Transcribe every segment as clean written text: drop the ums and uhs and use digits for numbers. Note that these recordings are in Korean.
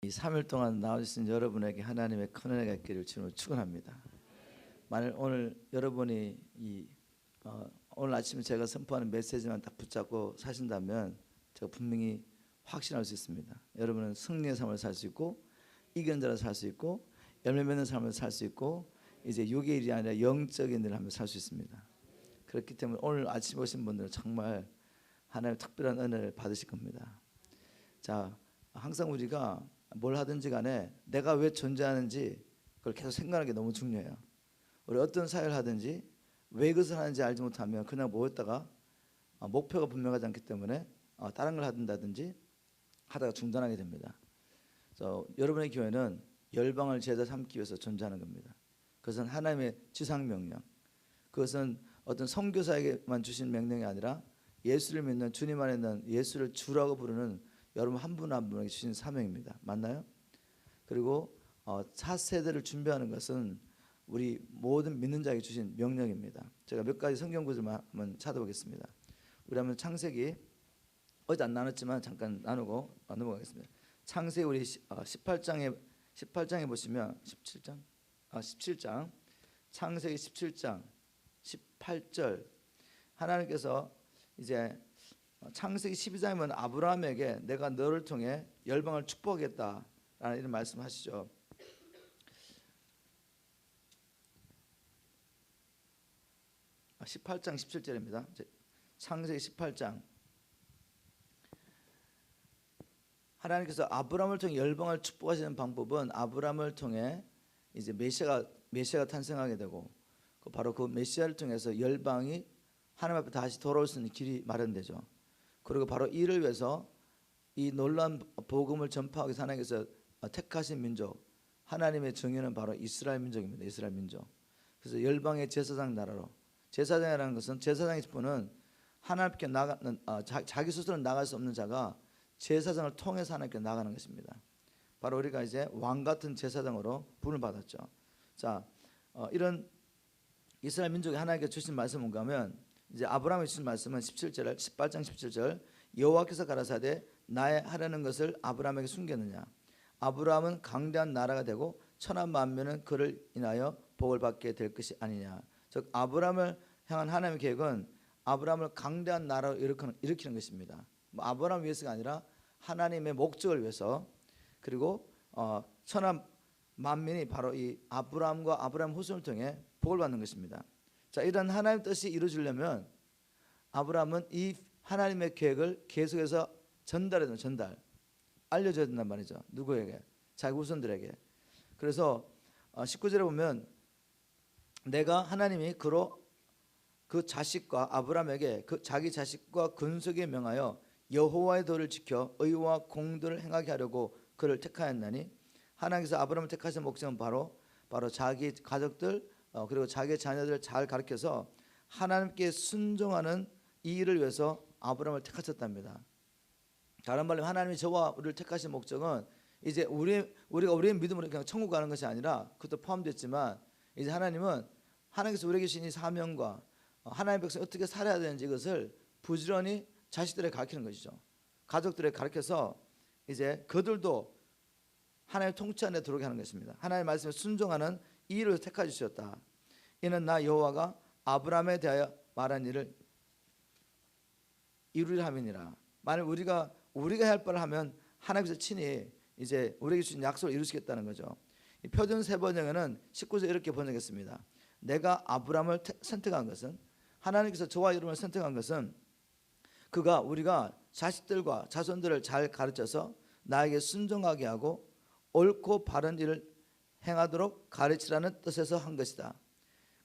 이 3일 동안 나와주신 여러분에게 하나님의 큰 은혜가 있기를 주님으로 축원합니다. 만일 오늘 여러분이 오늘 아침에 제가 선포하는 메시지만 딱 붙잡고 사신다면 제가 분명히 확신할 수 있습니다. 여러분은 승리의 삶을 살 수 있고 이견자로 살 수 있고 열매 맺는 삶을 살 수 있고 이제 육의 일이 아니라 영적인 일을 하며 살 수 있습니다. 그렇기 때문에 오늘 아침 오신 분들은 정말 하나님의 특별한 은혜를 받으실 겁니다. 자, 항상 우리가 뭘 하든지 간에 내가 왜 존재하는지 그걸 계속 생각하는 게 너무 중요해요. 우리 어떤 사회를 하든지 왜 그것을 하는지 알지 못하면 그냥 모였다가 목표가 분명하지 않기 때문에 다른 걸 하든지 하다가 중단하게 됩니다. 그래서 여러분의 교회는 열방을 제자 삼기 위해서 존재하는 겁니다. 그것은 하나님의 지상명령, 그것은 어떤 선교사에게만 주신 명령이 아니라 예수를 믿는 주님 안에 있는 예수를 주라고 부르는 여러분 한 분 한 분에게 주신 사명입니다. 맞나요? 그리고 차세대를 준비하는 것은 우리 모든 믿는 자에게 주신 명령입니다. 제가 몇 가지 성경 구절만 한번 찾아보겠습니다. 우리 한번 창세기 어제 안 나눴지만 잠깐 나누고 넘어가겠습니다. 창세기 우리 18장에 보시면 17장 창세기 17장 18절 하나님께서 이제 창세기 12장이면 아브라함에게 내가 너를 통해 열방을 축복하겠다라는 이런 말씀하시죠. 아, 18장 17절입니다. 창세기 18장 하나님께서 아브라함을 통해 열방을 축복하시는 방법은 아브라함을 통해 이제 메시아가 탄생하게 되고 바로 그 메시아를 통해서 열방이 하나님 앞에 다시 돌아올 수 있는 길이 마련되죠. 그리고 바로 이를 위해서 이 놀라운 복음을 전파하기 위해서 하나님께서 택하신 민족, 하나님의 정의는 바로 이스라엘 민족입니다. 이스라엘 민족. 그래서 열방의 제사장 나라로, 제사장이라는 것은 제사장의 직분은 하나님께 나가는 자기 스스로 나갈 수 없는 자가 제사장을 통해서 하나님께 나가는 것입니다. 바로 우리가 이제 왕 같은 제사장으로 부름을 받았죠. 자, 이런 이스라엘 민족이 하나님께 주신 말씀은 뭔가 하면 이제 아브라함이 주신 말씀은 18장 17절 여호와께서 가라사대 나의 하려는 것을 아브라함에게 숨겼느냐. 아브라함은 강대한 나라가 되고 천한 만민은 그를 인하여 복을 받게 될 것이 아니냐. 즉 아브라함을 향한 하나님의 계획은 아브라함을 강대한 나라로 일으키는 것입니다. 아브라함 위해서가 아니라 하나님의 목적을 위해서, 그리고 천한 만민이 바로 이 아브라함과 아브라함 후손을 통해 복을 받는 것입니다. 자, 이런 하나님의 뜻이 이루어지려면 아브라함은 이 하나님의 계획을 계속해서 알려줘야 된단 말이죠. 누구에게? 자기 후손들에게. 그래서 19절에 보면 내가 하나님이 그 자식과 아브라함에게 그 자기 자식과 근속에 명하여 여호와의 도를 지켜 의와 공도를 행하게 하려고 그를 택하였나니, 하나님께서 아브라함을 택하신 목적은 바로 자기 가족들 그리고 자기의 자녀들을 잘 가르쳐서 하나님께 순종하는 이 일을 위해서 아브라함을 택하셨답니다. 다른 말로 하나님이 저와 우리를 택하신 목적은 이제 우리가 우리의 믿음으로 그냥 천국 가는 것이 아니라 그것도 포함됐지만, 이제 하나님은 하나님께서 우리에게 주신 이 사명과 하나님의 백성이 어떻게 살아야 되는지 이것을 부지런히 자식들에게 가르치는 것이죠. 가족들에게 가르쳐서 이제 그들도 하나님의 통치 안에 들어오게 하는 것입니다. 하나님의 말씀에 순종하는 이 일을 택하여 주셨다. 이는 나 여호와가 아브라함에 대하여 말한 일을 이루리라 함이니라. 만약 우리가 해야 할 바를 하면 하나님께서 친히 이제 우리에게 주신 약속을 이루시겠다는 거죠. 이 표준 세 번역에는 19절 이렇게 번역했습니다. 내가 아브라함을 선택한 것은, 하나님께서 저와 여러분을 선택한 것은 우리가 자식들과 자손들을 잘 가르쳐서 나에게 순종하게 하고 옳고 바른 일을 행하도록 가르치라는 뜻에서 한 것이다.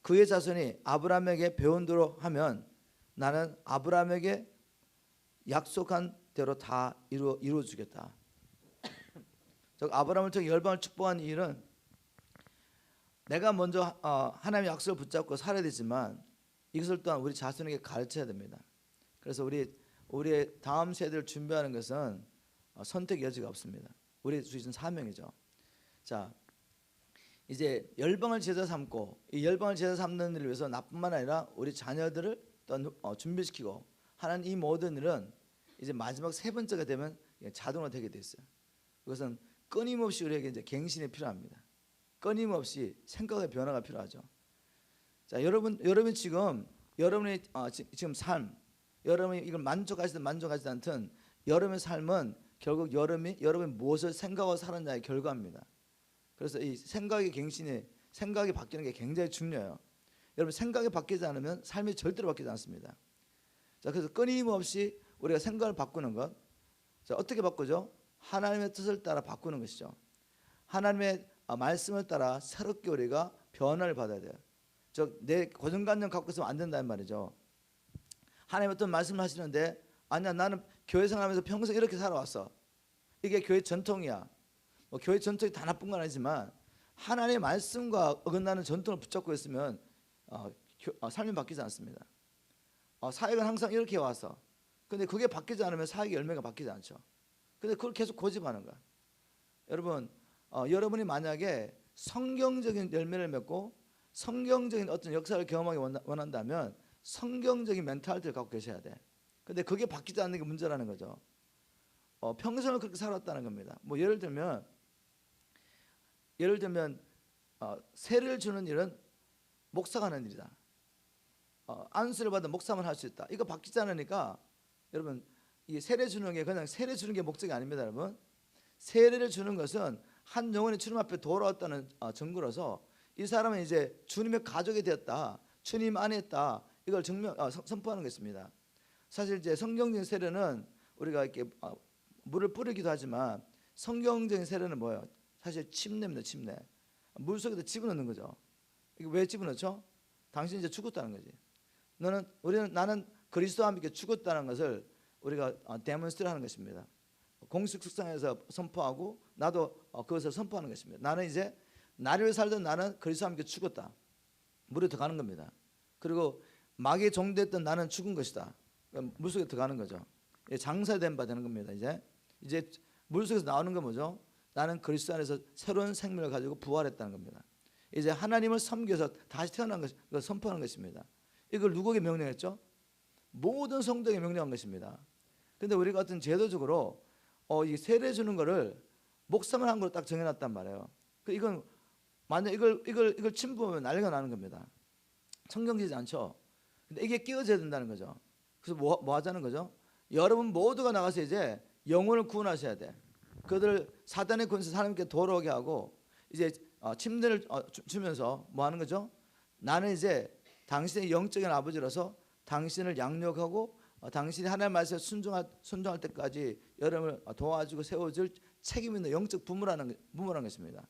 그의 자손이 아브라함에게 배운 대로 하면 나는 아브라함에게 약속한 대로 다 이루어 주겠다. 즉 아브라함을 통해 열방을 축복한 일은 내가 먼저 하나님의 약속을 붙잡고 살아야 되지만 이것을 또한 우리 자손에게 가르쳐야 됩니다. 그래서 우리의 다음 세대를 준비하는 것은 선택 여지가 없습니다. 우리 주신 사명이죠. 자, 이제 열방을 제자 삼고 이 열방을 제자 삼는 일을 위해서 나뿐만 아니라 우리 자녀들을 또 준비시키고 하는 이 모든 일은 이제 마지막 세 번째가 되면 자동으로 되게 돼 있어요. 그것은 끊임없이 우리에게 이제 갱신이 필요합니다. 끊임없이 생각의 변화가 필요하죠. 자, 여러분 지금 여러분의 지금 삶, 여러분이 이걸 만족하시든 만족하지 않든 여러분의 삶은 결국 여러분이 무엇을 생각하고 살았냐의 결과입니다. 그래서 이 생각의 갱신이 생각이 바뀌는 게 굉장히 중요해요. 여러분 생각이 바뀌지 않으면 삶이 절대로 바뀌지 않습니다. 자, 그래서 끊임없이 우리가 생각을 바꾸는 것. 자, 어떻게 바꾸죠? 하나님의 뜻을 따라 바꾸는 것이죠. 하나님의 말씀을 따라 새롭게 우리가 변화를 받아야 돼요. 즉 내 고정관념 갖고 있으면 안 된다는 말이죠. 하나님 어떤 말씀을 하시는데 아니야 나는 교회 생활하면서 평생 이렇게 살아왔어. 이게 교회 전통이야. 뭐 교회 전통이 다 나쁜 건 아니지만 하나님의 말씀과 어긋나는 전통을 붙잡고 있으면 삶이 바뀌지 않습니다. 사역은 항상 이렇게 와서 근데 그게 바뀌지 않으면 사역의 열매가 바뀌지 않죠. 근데 그걸 계속 고집하는 거야. 여러분 여러분이 만약에 성경적인 열매를 맺고 성경적인 어떤 역사를 경험하기 원한다면 성경적인 멘탈리티를 갖고 계셔야 돼. 근데 그게 바뀌지 않는 게 문제라는 거죠. 평생을 그렇게 살았다는 겁니다. 뭐 예를 들면 세를 주는 일은 목사가 하는 일이다. 안수를 받은 목사만 할 수 있다. 이거 바뀌지 않으니까 여러분 이 세례 주는 게 그냥 세례 주는 게 목적이 아닙니다, 여러분. 세례를 주는 것은 한 영혼이 주님 앞에 돌아왔다는 증거로서 이 사람은 이제 주님의 가족이 되었다, 주님 안에 있다, 이걸 선포하는 것입니다. 사실 이제 성경적인 세례는 우리가 이렇게 물을 뿌리기도 하지만 성경적인 세례는 뭐예요? 사실 침례입니다, 침례. 물 속에다 집어넣는 거죠. 이게 왜 집어넣죠? 당신이 이제 죽었다는 거지. 나는 그리스도와 함께 죽었다는 것을 우리가 데몬스트레이트하는 것입니다. 공식 숙성에서 선포하고 나도 그것을 선포하는 것입니다. 나는 이제 나를 살던 나는 그리스도와 함께 죽었다. 물에 들어가는 겁니다. 그리고 마귀의 종됐던 나는 죽은 것이다. 물속에 들어가는 거죠. 장사된 바 되는 겁니다. 이제 물속에서 나오는 건 뭐죠? 나는 그리스도 안에서 새로운 생명을 가지고 부활했다는 겁니다. 이제 하나님을 섬겨서 다시 태어난 것을 선포하는 것입니다. 이걸 누구에게 명령했죠? 모든 성도에게 명령한 것입니다. 근데 우리가 어떤 제도적으로 이 세례 주는 거를 목사만 한 걸로 딱 정해놨단 말이에요. 이건 만약 이걸 침범하면 난리가 나는 겁니다. 성경지지 않죠. 근데 이게 끼워져야 된다는 거죠. 그래서 뭐 하자는 거죠? 여러분 모두가 나가서 이제 영혼을 구원하셔야 돼. 그들 사단의 권세 하나님께 돌아오게 하고 이제 침례를 주면서 뭐 하는 거죠? 나는 이제 당신의 영적인 아버지로서 당신을 양육하고 당신이 하나님의 말씀에 순종할 때까지 여러분을 도와주고 세워줄 책임 있는 영적 부모라는 것입니다.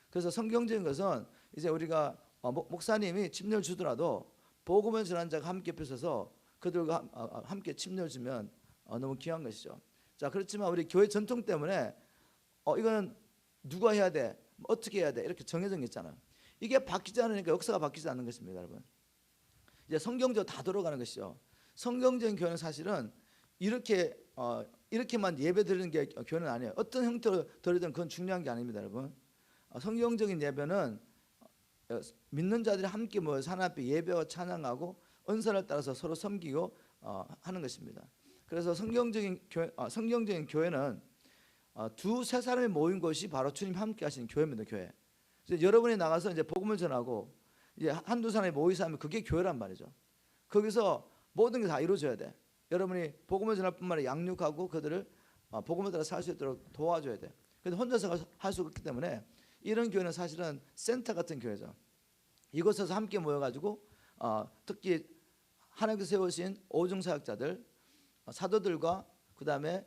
그래서 성경적인 것은 이제 우리가 목사님이 침례를 주더라도 복음을 전하는 자가 함께 옆에 서서 그들과 함께 침례를 주면 너무 귀한 것이죠. 자, 그렇지만 우리 교회 전통 때문에 이거는 누가 해야 돼? 어떻게 해야 돼? 이렇게 정해진 게 있잖아요. 이게 바뀌지 않으니까 역사가 바뀌지 않는 것입니다, 여러분. 이제 성경적으로 다 들어가는 것이죠. 성경적인 교회는 사실은 이렇게만 예배 드리는 게 교회는 아니에요. 어떤 형태로 드리든 그건 중요한 게 아닙니다, 여러분. 성경적인 예배는 믿는 자들이 함께 모여서 하나님 앞에 예배와 찬양하고 은사를 따라서 서로 섬기고 하는 것입니다. 그래서 성경적인 교회는 두세 사람이 모인 것이 바로 주님 함께 하시는 교회입니다, 교회. 그래서 여러분이 나가서 이제 복음을 전하고 이제 한두 사람이 모이서 하면 그게 교회란 말이죠. 거기서 모든 게 다 이루어져야 돼. 여러분이 복음을 전할 뿐만 아니라 양육하고 그들을 복음을 따라 살 수 있도록 도와줘야 돼. 근데 혼자서 할 수 없기 때문에 이런 교회는 사실은 센터 같은 교회죠. 이곳에서 함께 모여가지고 특히 하나님께서 세우신 오중 사역자들, 사도들과 그 다음에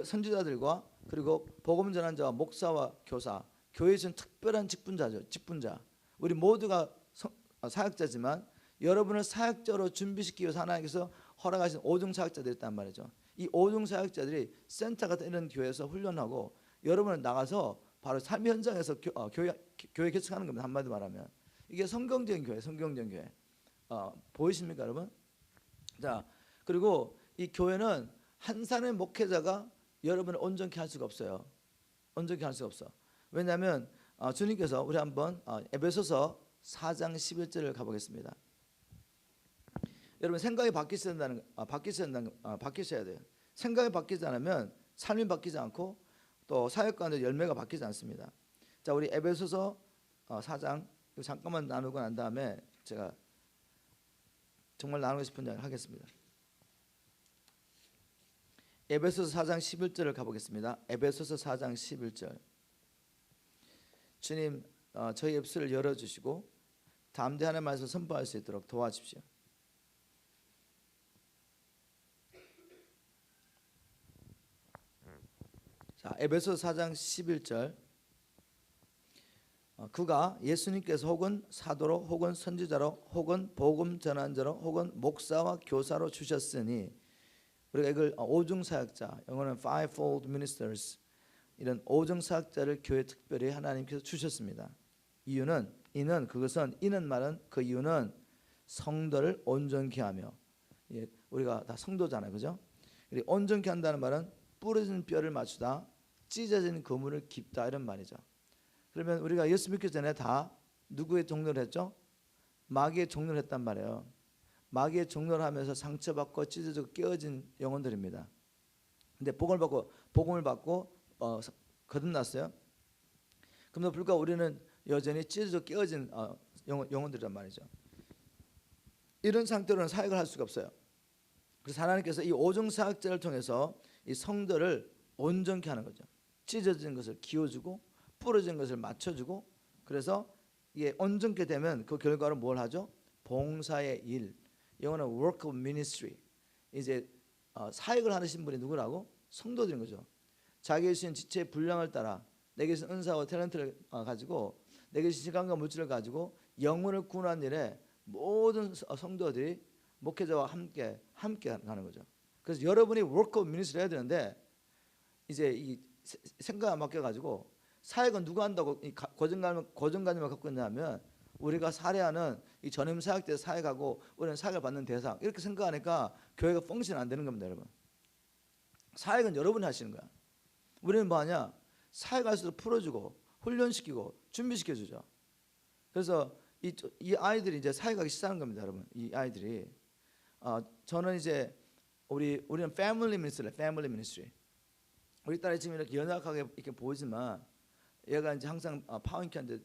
선지자들과 그리고 복음 전한 자와 목사와 교사, 교회에 준 특별한 직분자죠. 직분자. 우리 모두가 사역자지만 여러분을 사역자로 준비시키기 위해서 하나님께서 허락하신 오중 사역자들이 있단 말이죠. 이 오중 사역자들이 센터 같은 이런 교회에서 훈련하고 여러분을 나가서 바로 삶 현장에서 교회 개척하는 겁니다. 한마디 말하면 이게 성경적인 교회, 성경적인 교회. 보이십니까, 여러분? 자, 그리고 이 교회는 한 사람의 목회자가 여러분을 온전케 할 수가 없어요. 온전케 할 수가 없어. 왜냐하면 주님께서 우리 한번 에베소서 4장 11절을 가보겠습니다. 여러분 생각이 바뀌셔야 돼요. 생각이 바뀌지 않으면 삶이 바뀌지 않고 또 사역 가운데 열매가 바뀌지 않습니다. 자, 우리 에베소서 4장 잠깐만 나누고 난 다음에 제가 정말 나누고 싶은 이야기를 하겠습니다. 에베소서 4장 11절을 가보겠습니다. 에베소서 4장 11절. 주님, 저희 입술을 열어주시고 담대한 말씀을 선포할 수 있도록 도와주십시오. 자, 에베소서 4장 11절. 그가 예수님께서 혹은 사도로 혹은 선지자로 혹은 복음 전환자로 혹은 목사와 교사로 주셨으니, 우리가 이걸 오중사역자, 영어는 fivefold ministers, 이런 오중사역자를 교회 특별히 하나님께서 주셨습니다. 이유는 이는 말은 그 이유는 성도를 온전케 하며, 우리가 다 성도잖아요, 그죠? 온전케 한다는 말은 부러진 뼈를 맞추다, 찢어진 그물을 깁다, 이런 말이죠. 그러면 우리가 예수 믿기 전에 다 누구의 종로를 했죠? 마귀의 종로를 했단 말이에요. 마귀의 종로를 하면서 상처받고 찢어지고 깨어진 영혼들입니다. 근데 복음을 받고 거듭났어요. 그럼에도 불구하고 우리는 여전히 찢어져 깨어진 영혼들이란 말이죠. 이런 상태로는 사역을 할 수가 없어요. 그래서 하나님께서 이 오중사역자를 통해서 이 성도를 온전케 하는 거죠. 찢어진 것을 기워주고 부러진 것을 맞춰주고, 그래서 이게 온전케 되면 그 결과로 뭘 하죠? 봉사의 일, 영어는 work of ministry. 이제 사역을 하신 분이 누구라고? 성도들인 거죠. 자기의 주신 지체의 분량을 따라 내게 주신 은사와 탤런트를 가지고, 내게 주신 시간과 물질을 가지고 영혼을 구원하는 일에 모든 성도들이 목회자와 함께 가는 거죠. 그래서 여러분이 work of ministry 해야 되는데, 이제 이 생각을 맡겨가지고 사역은 누가 한다고 고정관념을 갖고 있냐면, 우리가 살해하는 이 전임 사역대 사역하고 우리는 사역을 받는 대상, 이렇게 생각하니까 교회가 펑션 안 되는 겁니다, 여러분. 사역은 여러분이 하시는 거야. 우리는 뭐하냐? 사역할수록 풀어주고 훈련시키고 준비시켜주죠. 그래서 이 아이들이 이제 사역하기 시작하는 겁니다, 여러분. 이 아이들이 저는 이제 우리는 패밀리 미니스트리. 우리 딸이 지금 이렇게 연약하게 이렇게 보이지만, 얘가 이제 항상 파운키한테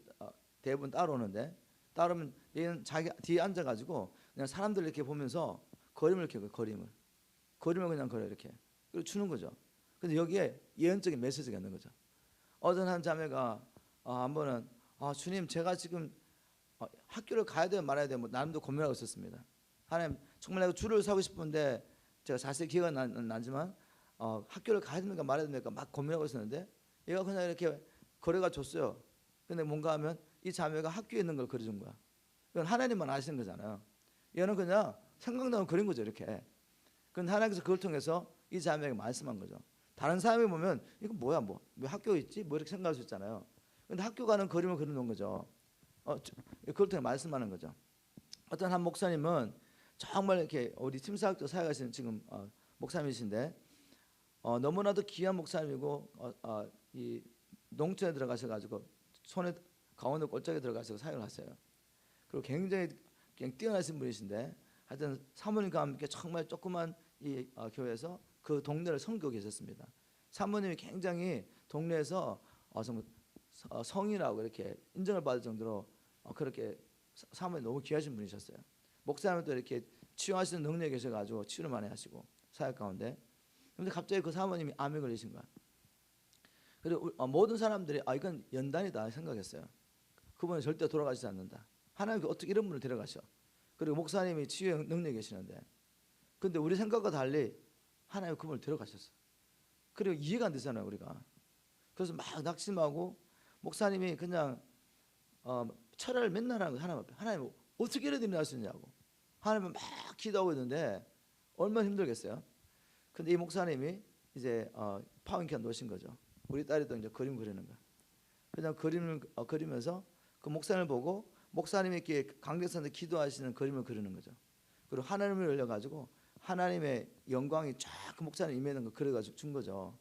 대부분 따라오는데, 따르면 얘는 자기 뒤에 앉아가지고 그냥 사람들 이렇게 보면서 그림을 켜요. 그림을 그냥 그려 이렇게. 그리고 주는 거죠. 근데 여기에 예언적인 메시지가 있는 거죠. 어떤 한 자매가 한 번은 주님, 제가 지금 학교를 가야 돼요 말아야 돼요, 뭐 나름도 고민하고 있었습니다. 하나님, 정말 내가 줄을 서고 싶은데, 제가 자세히 기억은 나지만 학교를 가야 됩니까 말아야 됩니까 막 고민하고 있었는데, 얘가 그냥 이렇게 그려가 줬어요. 근데 뭔가 하면 이 자매가 학교에 있는 걸 그려준 거야. 이건 하나님만 아시는 거잖아요. 얘는 그냥 생각나면 그린 거죠, 이렇게. 근데 하나님께서 그걸 통해서 이 자매에게 말씀한 거죠. 다른 사람이 보면 이거 뭐야, 왜 학교에 있지? 뭐 이렇게 생각할 수 있잖아요. 근데 학교 가는 그림을 그려놓은 거죠. 그걸 통해 말씀하는 거죠. 어떤 한 목사님은 정말 이렇게 우리 팀사역도 사역하시는 지금 목사님이신데, 너무나도 귀한 목사님이고 이 농촌에 들어가셔가지고 손에 가운데 골짜기에 들어가서 사역을 하세요. 그리고 굉장히 그냥 뛰어나신 분이신데, 하여튼 사모님과 함께 정말 조그만 이 교회에서 그 동네를 섬기고 계셨습니다. 사모님이 굉장히 동네에서 성이라고 이렇게 인정을 받을 정도로 그렇게 사모님 너무 귀하신 분이셨어요. 목사님은 또 이렇게 치유하시는 능력이 계셔가지고 치유를 많이 하시고 사역 가운데. 그런데 갑자기 그 사모님이 암에 걸리신 거야. 그리고 모든 사람들이 이건 연단이다 생각했어요. 그분은 절대 돌아가시지 않는다. 하나님이 어떻게 이런 분을 데려가셔? 그리고 목사님이 치유의 능력이 계시는데, 근데 우리 생각과 달리 하나님이 그분을 데려가셨어. 그리고 이해가 안 되잖아요, 우리가. 그래서 막 낙심하고, 목사님이 그냥 철야를 맨날 하는 거예요. 하나님 앞에. 하나님 어떻게 이런 일이 날 수 있냐고. 하나님은 막 기도하고 있는데 얼마나 힘들겠어요. 근데 이 목사님이 이제 파운키한 놓으신 거죠. 우리 딸이 또 이제 그림 그리는 거야. 그냥 그림을 그리면서 그 목사님을 보고, 목사님이 이렇게 강대상에 기도하시는 그림을 그리는 거죠. 그리고 하나님을 열려가지고 하나님의 영광이 쫙 그 목사님 임하는 거 그려가지고 준 거죠.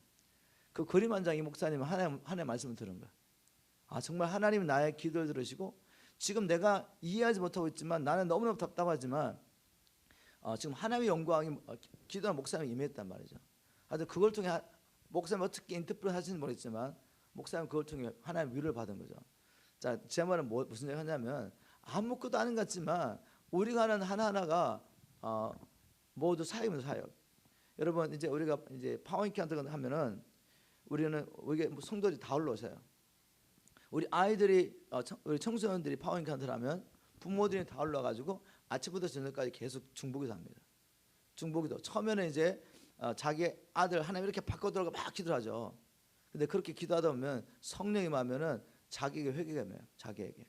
그 그림 한 장이 목사님은 하나님의 말씀을 들은 거야. 정말 하나님이 나의 기도를 들으시고, 지금 내가 이해하지 못하고 있지만, 나는 너무너무 답답하지만 지금 하나님의 영광이 기도한 목사님이 임했단 말이죠. 하여튼 그걸 통해 목사님 어떻게 인터프레트 하시는지 모르겠지만 목사님 그걸 통해 하나님 위로를 받은 거죠. 자, 제 말은 무슨 얘기 하냐면 아무것도 아닌 것 같지만 우리가 하는 하나하나가 모두 사역입니다. 사역. 여러분 이제 우리가 이제 파워잉크한테 하면은 우리는 이게 성도들이 다 올라오세요. 우리 아이들이 우리 청소년들이 파워잉크한테 하면 부모들이 다 올라가지고 아침부터 저녁까지 계속 중보기도 합니다. 중보기도 처음에는 이제 자기 아들 하나님 이렇게 바꿔들어가 막 기도하죠. 근데 그렇게 기도하다 보면 성령이 임하면은 자기에게 회개가 임해요. 자기에게.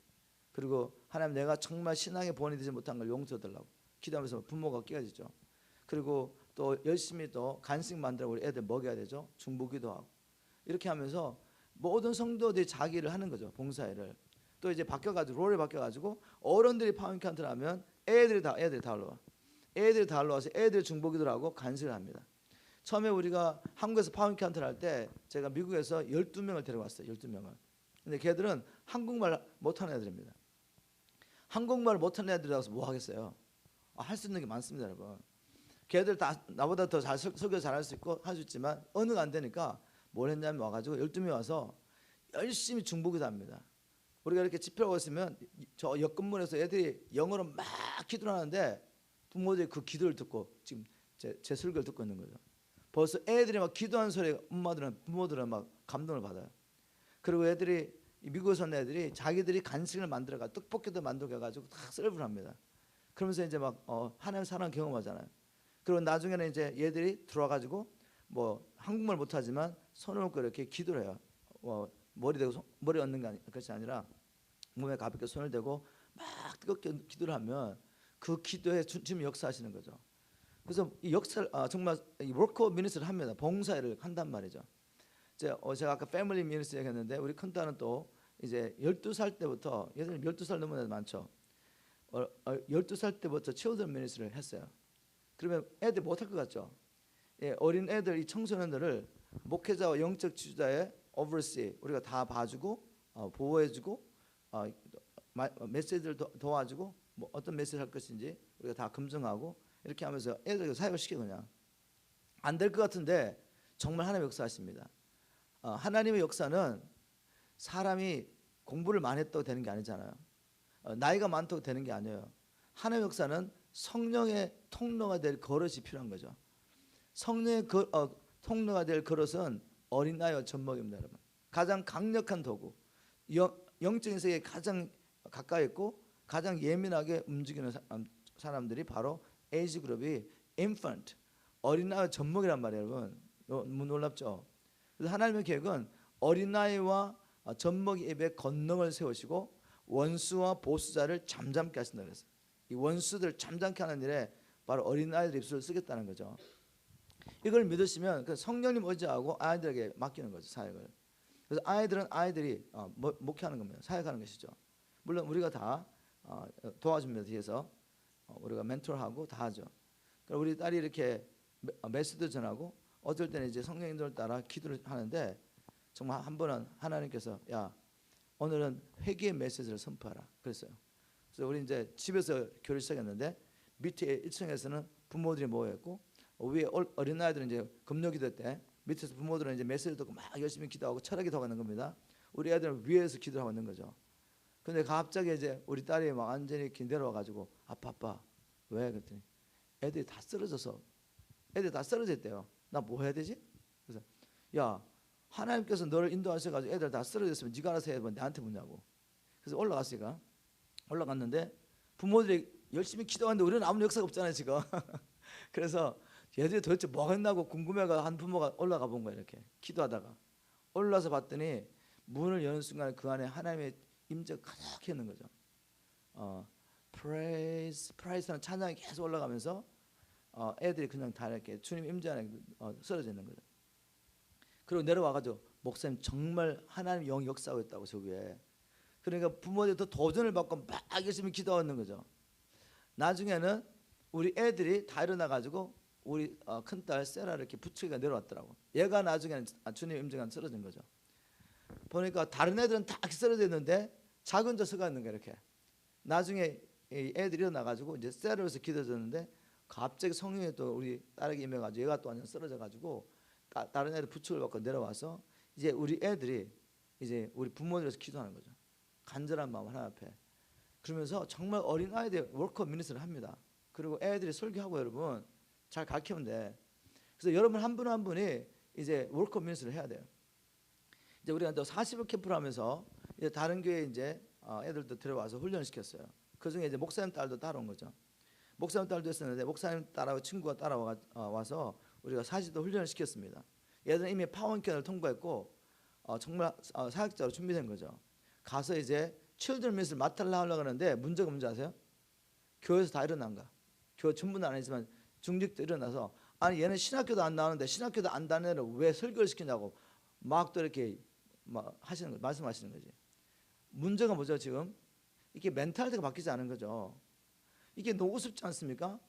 그리고 하나님 내가 정말 신앙의 본이 되지 못한 걸 용서해달라고 기도하면서 부모가 깨어지죠. 그리고 또 열심히 또 간식 만들어 우리 애들 먹여야 되죠. 중보기도 하고 이렇게 하면서 모든 성도들이 자기를 하는 거죠. 봉사일을. 또 이제 바뀌어가지고 롤이 바뀌어가지고 어른들이 파워잉크한테 하면 애들이 다 올라와. 애들이 다 올라와서 애들 중보기도를 하고 간식을 합니다. 처음에 우리가 한국에서 파워잉크한테를 할 때 제가 미국에서 12명을 데려왔어요. 12명을. 근데 걔들은 한국말 못하는 애들입니다. 한국말 못하는 애들이라서 뭐 하겠어요? 할 수 있는 게 많습니다, 여러분. 걔들 다 나보다 더 잘 설교 잘할 수 있고 할 수 있지만 언어가 안 되니까 뭘 했냐면 와가지고 12명 와서 열심히 중보기도 합니다. 우리가 이렇게 집회하고 있으면 저 옆 건물에서 애들이 영어로 막 기도를 하는데 부모들이 그 기도를 듣고 지금 제 설교를 듣고 있는 거죠. 벌써 애들이 막 기도하는 소리에 부모들은 막 감동을 받아요. 그리고 애들이 미국에서 온 애들이 자기들이 간식을 만들어가 떡볶이도 만들어가지고 다 서브를 합니다. 그러면서 이제 막 하나님 사랑 경험하잖아요. 그리고 나중에는 이제 얘들이 들어와가지고 뭐 한국말 못하지만 손을 얹고 이렇게 기도를 해요. 머리 얹는 것이 아니라 몸에 가볍게 손을 대고 막 뜨겁게 기도를 하면 그 기도에 주님이 역사하시는 거죠. 그래서 이 역사를 정말 워커 미니스트를 합니다. 봉사를 한단 말이죠. 제가 아까 패밀리 미니스트 얘기했는데 우리 큰딸은 또 이제 12살 때부터 예전에 12살 넘은 애들 많죠. 12살 때부터 children ministry를 했어요. 그러면 애들 못할 것 같죠. 예, 어린 애들 이 청소년들을 목회자와 영적 지도자의 oversee 우리가 다 봐주고 보호해주고 메시지를 도와주고 뭐 어떤 메시지 할 것인지 우리가 다 검증하고 이렇게 하면서 애들 사역을 시켜 그냥 안 될 것 같은데 정말 하나님의 역사하십니다. 하나님의 역사는 사람이 공부를 많이 했다고 되는 게 아니잖아요. 나이가 많다고 되는 게 아니에요. 하나님의 역사는 성령의 통로가 될 그릇이 필요한 거죠. 성령의 통로가 될 그릇은 어린아이와 젖먹입니다, 여러분. 가장 강력한 도구, 영적인 세계에 가장 가까이 있고 가장 예민하게 움직이는 사람들이 바로 에이지 그룹이 infant, 어린아이와 젖먹이란 말이에요, 여러분. 너무 놀랍죠? 그래서 하나님의 계획은 어린아이와 젖먹이 입에 권능을 세우시고 원수와 보수자를 잠잠케 하신다 그랬어요. 이 원수들을 잠잠케 하는 일에 바로 어린아이들 입술을 쓰겠다는 거죠. 이걸 믿으시면 그 성령님 의지하고 아이들에게 맡기는 거죠, 사역을. 그래서 아이들은 아이들이 목회하는 겁니다. 사역하는 것이죠. 물론 우리가 다 도와줍니다. 뒤에서 우리가 멘토하고 다 하죠. 그러니까 우리 딸이 이렇게 메시지도 전하고 어떨 때는 이제 성령님들 따라 기도를 하는데 정말 한 번은 하나님께서 야 오늘은 회개의 메시지를 선포하라 그랬어요. 그래서 우리 이제 집에서 교회를 시작했는데 밑에 1층에서는 부모들이 모여있고 위에 어린아이들은 이제 금요기도 때 밑에서 부모들은 이제 메시지를 듣고 막 열심히 기도하고 철학이 더 가는 겁니다. 우리 애들은 위에서 기도하고 있는 거죠. 근데 갑자기 이제 우리 딸이 막 완전히 이렇게 내려와가지고 아빠 왜 그랬더니 애들이 다 쓰러져 있대요. 나 뭐 해야 되지? 그래서 야 하나님께서 너를 인도하셔가지고 애들 다 쓰러졌으면 네가 알아서 해. 나한테 묻냐고. 그래서 올라갔는데 부모들이 열심히 기도하는데 우리는 아무 역사가 없잖아요 지금. 그래서 얘들이 도대체 뭐가 했나고 궁금해가 한 부모가 올라가 본 거예요. 이렇게 기도하다가 올라서 봤더니 문을 여는 순간 그 안에 하나님의 임재가 가득 있는 거죠. 프라이스라는 찬양이 계속 올라가면서 애들이 그냥 다 이렇게 주님 임재 안에 쓰러져 있는 거죠. 그리고 내려와가지고 목사님 정말 하나님 영이 역사하고 있다고 저 위에. 그러니까 부모들이 더 도전을 받고 막 열심히 기도하는 거죠. 나중에는 우리 애들이 다 일어나가지고 우리 큰딸 세라를 이렇게 부추기가 내려왔더라고. 얘가 나중에는 주님 임재가 쓰러진 거죠. 보니까 다른 애들은 다 쓰러져 있는데 작은 저 서가 있는 거야 이렇게. 나중에 애들이 일어나가지고 이제 세라로서 기도했는데 갑자기 성령이 또 우리 딸에게 임해가지고 얘가 또 완전 쓰러져가지고 다른 애들 부축을 받고 내려와서 이제 우리 애들이 이제 우리 부모들에서 기도하는 거죠. 간절한 마음 하나 앞에. 그러면서 정말 어린 아이들 월커 미니스트를 합니다. 그리고 애들이 설교하고 여러분 잘 가르치면 돼. 그래서 여러분 한 분 한 분이 이제 월커 미니스트를 해야 돼요. 이제 우리가 또 40일 캠프를 하면서 이제 다른 교회 이제 애들도 들어와서 훈련을 시켰어요. 그 중에 이제 목사님 딸도 따라온 거죠. 목사님 딸도 있었는데 목사님 딸하고 친구가 따라와서 우리가 40도 훈련을 시켰습니다. 얘들은 이미 파원견을 통과했고 정말 사역자로 준비된 거죠. 가서 이제 칠드런 미니스트를 맡으려고 하는데 문제가 뭔지 아세요? 교회에서 다 일어난 거야. 교회 전부는 아니지만 중직도 일어나서 아니 얘는 신학교도 안 나오는데 신학교도 안 다니는 애를 왜 설교를 시키냐고 막 또 이렇게 막 하시는 거 말씀하시는 거지. 문제가 뭐죠 지금? 이게 멘탈리티가 바뀌지 않은 거죠. 이게 너무 우습지 않습니까?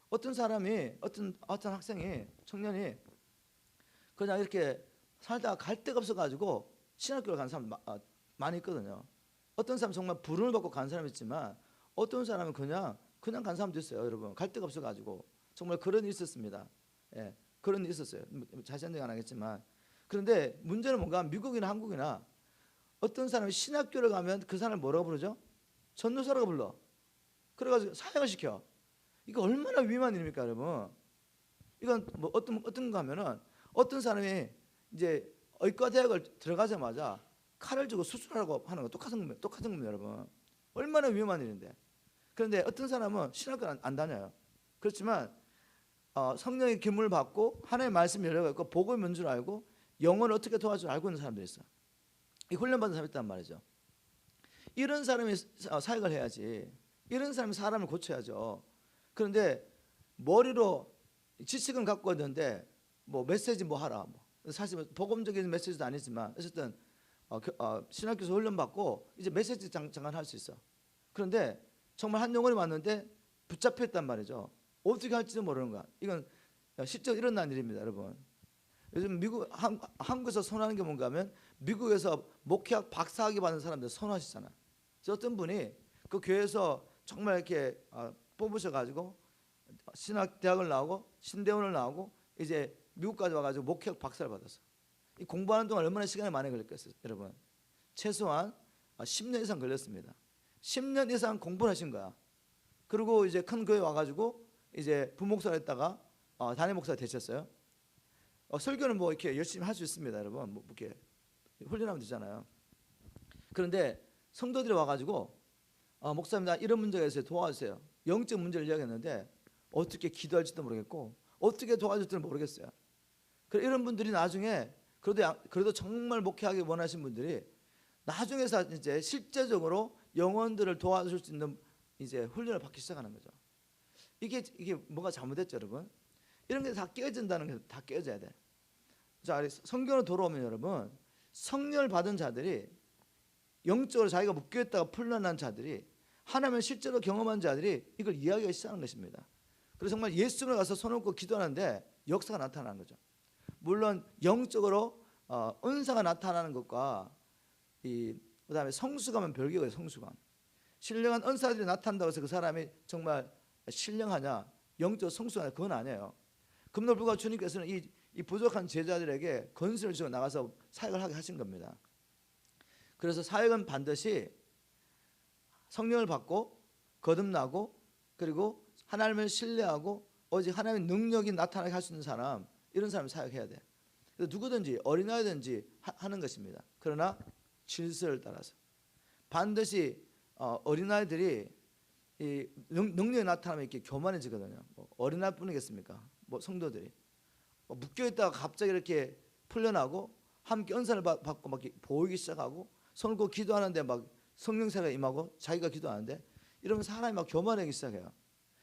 어떤 사람이 어떤 학생이 청년이 그냥 이렇게 살다가 갈 데가 없어가지고 신학교를 간 사람 많이 있거든요. 어떤 사람 정말 부름을 받고 간 사람이 있지만 어떤 사람은 그냥 간 사람도 있어요. 여러분 갈 데가 없어가지고 정말 그런 일이 있었습니다. 예, 그런 일이 있었어요. 자세한 얘기 안 하겠지만 그런데 문제는 뭔가 미국이나 한국이나 어떤 사람이 신학교를 가면 그 사람을 뭐라고 부르죠? 전도사라고 불러. 그래가지고 사역을 시켜. 이거 얼마나 위험한 일입니까, 여러분? 이건 뭐 어떤가 하면은 어떤 사람이 이제 의과대학을 들어가자마자 칼을 쥐고 수술하라고 하는 거 똑같은 겁니다, 여러분. 얼마나 위험한 일인데. 그런데 어떤 사람은 신학교 안 다녀요. 그렇지만 성령의 기물을 받고 하나님의 말씀이 열려가 있고 복음이 뭔 줄 알고 영혼을 어떻게 도와줄 줄 알고 있는 사람들이 있어. 이 훈련받은 사람이 있단 말이죠. 이런 사람이 사역을 해야지. 이런 사람이 사람을 고쳐야죠. 그런데 머리로 지식은 갖고 있는데 뭐 메시지 뭐 하라. 사실 복음적인 메시지도 아니지만 어쨌든 신학교에서 훈련받고 이제 메시지 잠깐 할 수 있어. 그런데 정말 한 영혼이 왔는데 붙잡혀 있단 말이죠. 어떻게 할지도 모르는 거야. 이건 실제로 일어난 일입니다, 여러분. 요즘 한국에서 선호하는 게 뭔가 하면 미국에서 목회학 박사학위 받은 사람들 선호하시잖아요. 그래서 어떤 분이 그 교회에서 정말 이렇게 뽑으셔가지고 신학대학을 나오고 신대원을 나오고 이제 미국까지 와가지고 목회학 박사를 받았어. 이 공부하는 동안 얼마나 시간이 많이 걸렸겠어요, 여러분? 최소한 10년 이상 걸렸습니다. 10년 이상 공부를 하신 거야. 그리고 이제 큰 교회 와가지고 이제 부목사를 했다가 담임 목사 되셨어요. 설교는 뭐 이렇게 열심히 할 수 있습니다, 여러분. 뭐 이렇게 훈련하면 되잖아요. 그런데 성도들이 와가지고 목사님 나 이런 문제가 있어요. 도와주세요. 영적 문제를 이야기했는데 어떻게 기도할지도 모르겠고 어떻게 도와줄지도 모르겠어요. 그래서 이런 분들이 나중에 그래도 정말 목회하기 원하신 분들이 나중에서 이제 실제적으로 영혼들을 도와줄 수 있는 이제 훈련을 받기 시작하는 거죠. 이게 뭐가 잘못됐죠, 여러분? 이런 게 다 깨진다는 게 다 깨져야 돼. 자, 성경으로 돌아오면 여러분, 성령을 받은 자들이 영적으로 자기가 묶여있다가 풀려난 자들이 하나님을 실제로 경험한 자들이 이걸 이야기하기 시작하는 것입니다. 그래서 정말 예수님을 가서 손 얹고 기도하는데 역사가 나타나는 거죠. 물론 영적으로 은사가 나타나는 것과 그다음에 성수감은 별개예요. 성수감. 신령한 은사들이 나타난다고 해서 그 사람이 정말 신령하냐 영적 성수하냐 그건 아니에요. 그럼에도 불구하고 주님께서는 이 부족한 제자들에게 건설을 주고 나가서 사역을 하게 하신 겁니다. 그래서 사역은 반드시 성령을 받고 거듭나고 그리고 하나님을 신뢰하고 오직 하나님의 능력이 나타나게 할 수 있는 사람, 이런 사람이 사역해야 돼. 그래서 누구든지 어린아이든지 하는 것입니다. 그러나 질서를 따라서 반드시 어린아이들이 이 능력이 나타나면 이렇게 교만해지거든요. 뭐 어린아이뿐이겠습니까? 뭐 성도들이 묶여있다가 갑자기 이렇게 풀려나고 함께 은사를 받고 막 보이기 시작하고 손을 꼭 기도하는데 막 성령세가 임하고 자기가 기도하는데 이러면 사람이 막 교만하기 시작해요.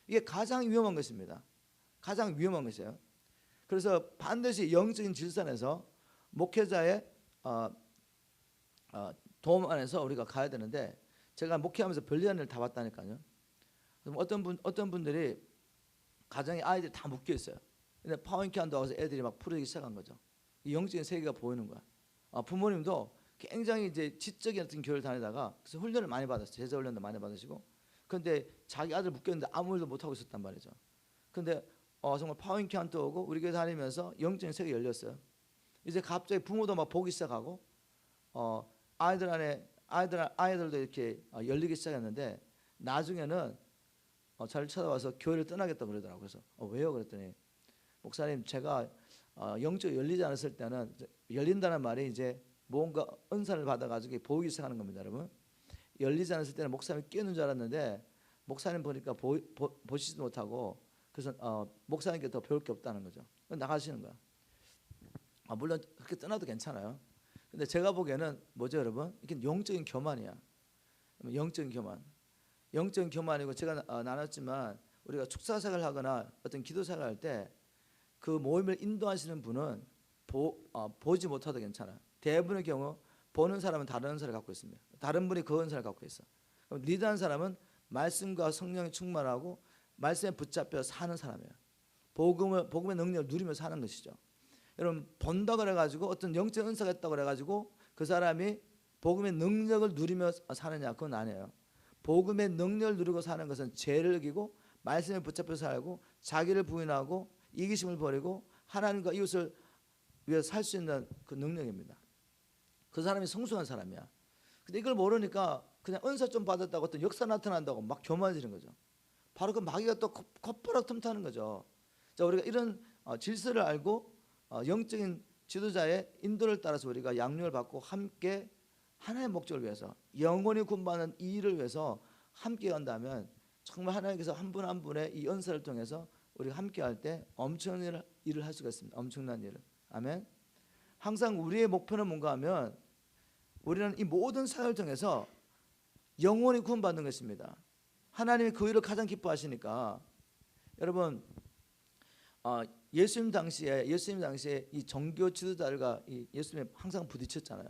이게 가장 위험한 것입니다. 가장 위험한 것이에요. 그래서 반드시 영적인 질서 안에서 목회자의 도움 안에서 우리가 가야 되는데 제가 목회하면서 별리한 일을 다 봤다니까요. 어떤 분들이 가정에 아이들이 다 묶여 있어요. 근데 파워잉키 한다고 해서 애들이 막 풀어지기 시작한 거죠. 이 영적인 세계가 보이는 거야. 부모님도 굉장히 이제 지적인 어떤 교회를 다니다가 그래서 훈련을 많이 받았어요. 제자 훈련도 많이 받으시고. 그런데 자기 아들 묶였는데 아무 일도 못 하고 있었단 말이죠. 근데 정말 파워잉키 한도 오고 우리 교회 다니면서 영적인 세계가 열렸어요. 이제 갑자기 부모도 막 보기 시작하고 아이들도 이렇게 열리기 시작했는데 나중에는 저를 쳐다봐서 교회를 떠나겠다고 그러더라고요. 그래서 왜요? 그랬더니 목사님, 제가 영적으로 열리지 않았을 때는, 열린다는 말이 이제 뭔가 은사를 받아가지고 보이기 시작하는 겁니다, 여러분. 열리지 않았을 때는 목사님이 깨는 줄 알았는데 목사님 보니까 보시지도 못하고, 그래서 목사님께 더 배울 게 없다는 거죠. 나가시는 거야. 물론 그렇게 떠나도 괜찮아요. 근데 제가 보기에는 뭐죠, 여러분? 이게 영적인 교만이야. 영적인 교만. 영적인 교만이고, 제가 나눴지만 우리가 축사생활을 하거나 어떤 기도생활을 할 때 그 모임을 인도하시는 분은 보지 못하도 괜찮아요. 대부분의 경우 보는 사람은 다른 은사를 갖고 있습니다. 다른 분이 그 은사를 갖고 있어. 그럼 리드하는 사람은 말씀과 성령이 충만하고 말씀에 붙잡혀 사는 사람이에요. 복음의 능력을 누리며 사는 것이죠. 여러분, 본다 그래가지고 어떤 영적 은사가 있다고 그래가지고 그 사람이 복음의 능력을 누리며 사느냐, 그건 아니에요. 복음의 능력을 누리고 사는 것은 죄를 이기고 말씀에 붙잡혀 살고 자기를 부인하고 이기심을 버리고 하나님과 이웃을 위해서 살 수 있는 그 능력입니다. 그 사람이 성숙한 사람이야. 근데 이걸 모르니까 그냥 은사 좀 받았다고 어떤 역사 나타난다고 막 교만해지는 거죠. 바로 그 마귀가 또 콧바락 틈타는 거죠. 자, 우리가 이런 질서를 알고 영적인 지도자의 인도를 따라서 우리가 양육을 받고 함께 하나님의 목적을 위해서 영원히 구원받는 이 일을 위해서 함께 한다면 정말 하나님께서 한 분 한 분의 이 은사를 통해서 우리가 함께 할 때 엄청난 일을 할 수가 있습니다. 엄청난 일을. 아멘. 항상 우리의 목표는 뭔가 하면 우리는 이 모든 사역을 통해서 영원히 구원받는 것입니다. 하나님이 그 일을 가장 기뻐하시니까. 여러분, 예수님 당시에 이 종교 지도자들과 예수님이 항상 부딪혔잖아요.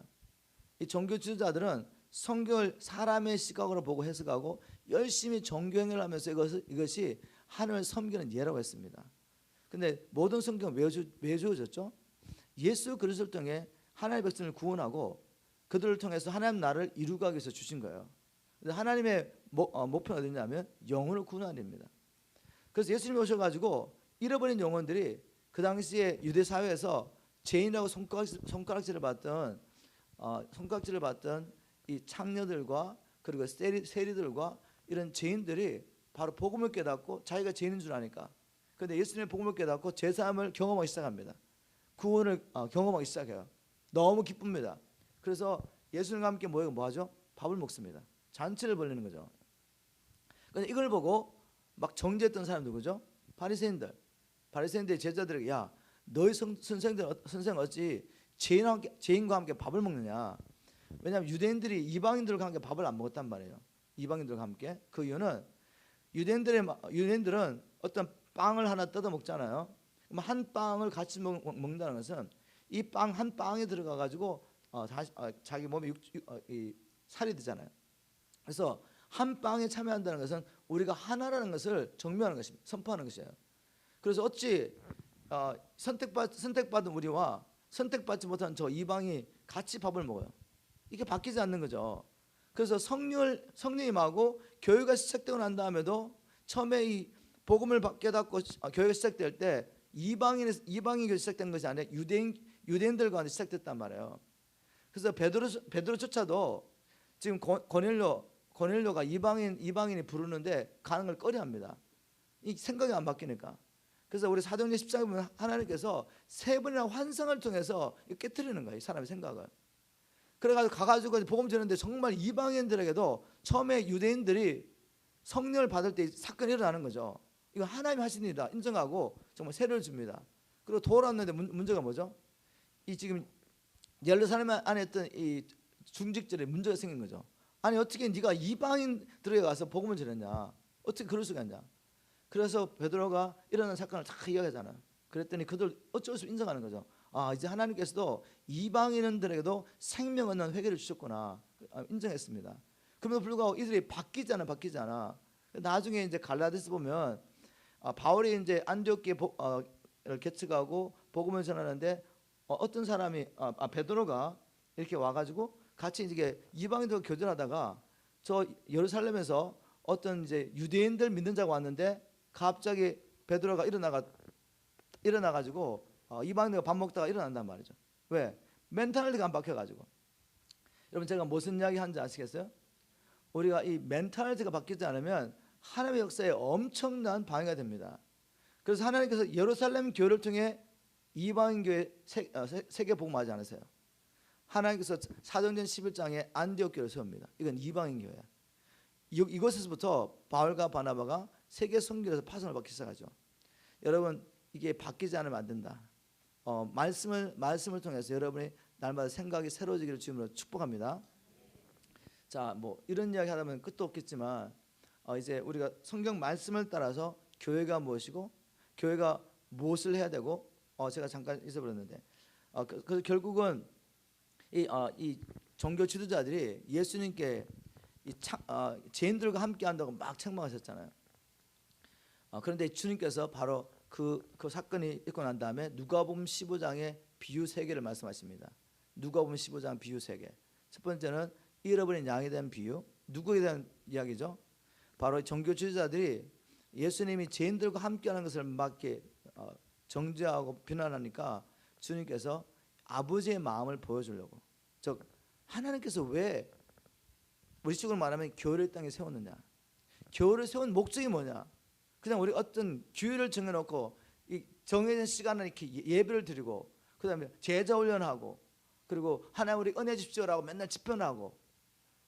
이 종교 지도자들은 성경을 사람의 시각으로 보고 해석하고 열심히 종교행위를 하면서 이것이 하나님을 섬기는 예라고 했습니다. 근데 모든 성경은 왜 주어졌죠? 예수 그리스도를 통해 하나님의 백성을 구원하고 그들을 통해서 하나님 나라를 이루기 위해서 주신 거예요. 하나님의 목표는 어디냐면 영혼을 구원하는 일입니다. 그래서 예수님이 오셔가지고 잃어버린 영혼들이 그 당시에 유대 사회에서 죄인이라고 손가락질을 받던 이 창녀들과 그리고 세리들과 이런 죄인들이 바로 복음을 깨닫고 자기가 죄인인 줄 아니까. 그런데 예수님의 복음을 깨닫고 제사함을 경험하기 시작합니다. 구원을 경험하기 시작해요. 너무 기쁩니다. 그래서 예수님과 함께 뭐 하죠? 밥을 먹습니다. 잔치를 벌리는 거죠. 그런데 이걸 보고 막 정죄했던 사람들, 그죠? 바리새인들의 제자들에게, 야, 너희 선생 어찌 죄인과 함께 밥을 먹느냐? 왜냐하면 유대인들이 이방인들과 함께 밥을 안 먹었단 말이에요. 이방인들과 함께. 그 이유는 유대인들은 어떤 빵을 하나 뜯어 먹잖아요. 그럼 한 빵을 같이 먹는다는 것은 이 빵 한 빵에 들어가 가지고 자기 몸에 살이 되잖아요. 그래서 한 빵에 참여한다는 것은 우리가 하나라는 것을 정명하는 것입니다. 선포하는 것이에요. 그래서 어찌 선택받은 우리와 선택받지 못한 저 이방이 같이 밥을 먹어요. 이게 바뀌지 않는 거죠. 그래서 성령님하고 교회가 시작되고 난 다음에도 처음에 이 복음을 깨닫고 교회가 시작될 때 이방인이 시작된 것이 아니라 유대인들 가운데 시작됐단 말이에요. 그래서 베드로조차도 지금 고넬료가 이방인이 부르는데 가는 걸 꺼려합니다. 이 생각이 안 바뀌니까. 그래서 우리 사도행전 14장에 보면 하나님께서 세 번이나 환상을 통해서 깨트리는 거예요. 이 사람의 생각을. 그래가지고 가가지고 복음 전하는데 정말 이방인들에게도 처음에 유대인들이 성령을 받을 때 사건이 일어나는 거죠. 이거 하나님이 하신 일이다 인정하고 정말 세례를 줍니다. 그리고 돌아왔는데 문제가 뭐죠? 이 지금 예루살렘 안에 있던 이 중직들의 문제가 생긴 거죠. 아니 어떻게 네가 이방인들에게 가서 복음을 전했냐? 어떻게 그럴 수가 있냐? 그래서 베드로가 일어난 사건을 다 이야기하잖아요. 그랬더니 그들 어쩔 수 없이 인정하는 거죠. 이제 하나님께서도 이방인들에게도 생명 얻는 회개를 주셨구나 인정했습니다. 그럼에도 불구하고 이들이 바뀌지 않아. 나중에 이제 갈라디아서 보면 바울이 이제 안디옥에 개척하고 복음을 전하는데 어떤 사람이 베드로가 이렇게 와가지고 같이 이제 이방인들과 교전하다가 저 예루살렘에서 어떤 이제 유대인들 믿는 자가 왔는데 갑자기 베드로가 일어나가지고 이방인들과 밥 먹다가 일어난단 말이죠. 왜? 멘탈리티가 안 바뀌어가지고. 여러분 제가 무슨 이야기 하는지 아시겠어요? 우리가 이 멘탈리티가 바뀌지 않으면 하나님의 역사에 엄청난 방해가 됩니다. 그래서 하나님께서 예루살렘 교회를 통해 이방인 교회 세계 복음하지 않으세요. 하나님께서 사도행전 11장에 안디옥 교회를 세웁니다. 이건 이방인 교회야. 이곳에서부터 바울과 바나바가 세계 선교에서 파송을 받기 시작하죠. 여러분 이게 바뀌지 않으면 안 된다. 말씀을 통해서 여러분이 날마다 생각이 새로워지기를 주님으로 축복합니다. 자, 뭐 이런 이야기 하다면 끝도 없겠지만 이제 우리가 성경 말씀을 따라서 교회가 무엇이고 교회가 무엇을 해야 되고 제가 잠깐 잊어버렸는데 그래서 결국은 이 종교 지도자들이 예수님께 죄인들과 함께 한다고 막 책망하셨잖아요. 그런데 주님께서 바로 그 사건이 있고 난 다음에 누가복음 15장의 비유 3개를 말씀하십니다. 누가복음 15장 비유 3개. 첫 번째는 잃어버린 양에 대한 비유. 누구에 대한 이야기죠? 바로 종교 지도자들이 예수님이 죄인들과 함께하는 것을 막 이렇게 정죄하고 비난하니까 주님께서 아버지의 마음을 보여주려고. 즉 하나님께서 왜 우리식으로 말하면 교회를 이 땅에 세웠느냐? 교회를 세운 목적이 뭐냐? 그냥 우리 어떤 규율을 정해놓고 이 정해진 시간에 이렇게 예배를 드리고 그다음에 제자 훈련하고 그리고 하나님 우리 은혜 주십시오라고 맨날 집회하고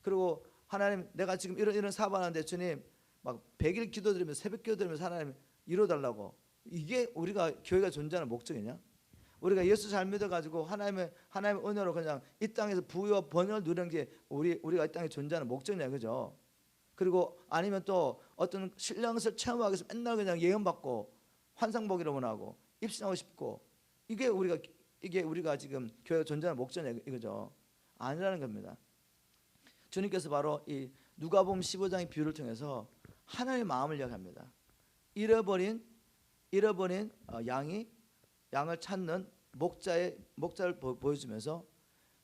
그리고 하나님 내가 지금 이런 사업하는데 주님 막 100일 기도드리면서 새벽 기도드리면서 하나님 이뤄달라고. 이게 우리가 교회가 존재하는 목적이냐? 우리가 예수 잘 믿어가지고 하나님의 은혜로 그냥 이 땅에서 부유와 번영을 누리는 게 우리가 이 땅에 존재하는 목적이냐, 그죠? 그리고 아니면 또 어떤 신령을 체험하기 위해서 맨날 그냥 예언받고 환상보기로만 하고 입신하고 싶고 이게 우리가 지금 교회가 존재하는 목적이냐 이거죠. 아니라는 겁니다. 주님께서 바로 이 누가복음 15장의 비유를 통해서 하나님의 마음을 이야기합니다. 잃어버린 양을 찾는 목자를 보여주면서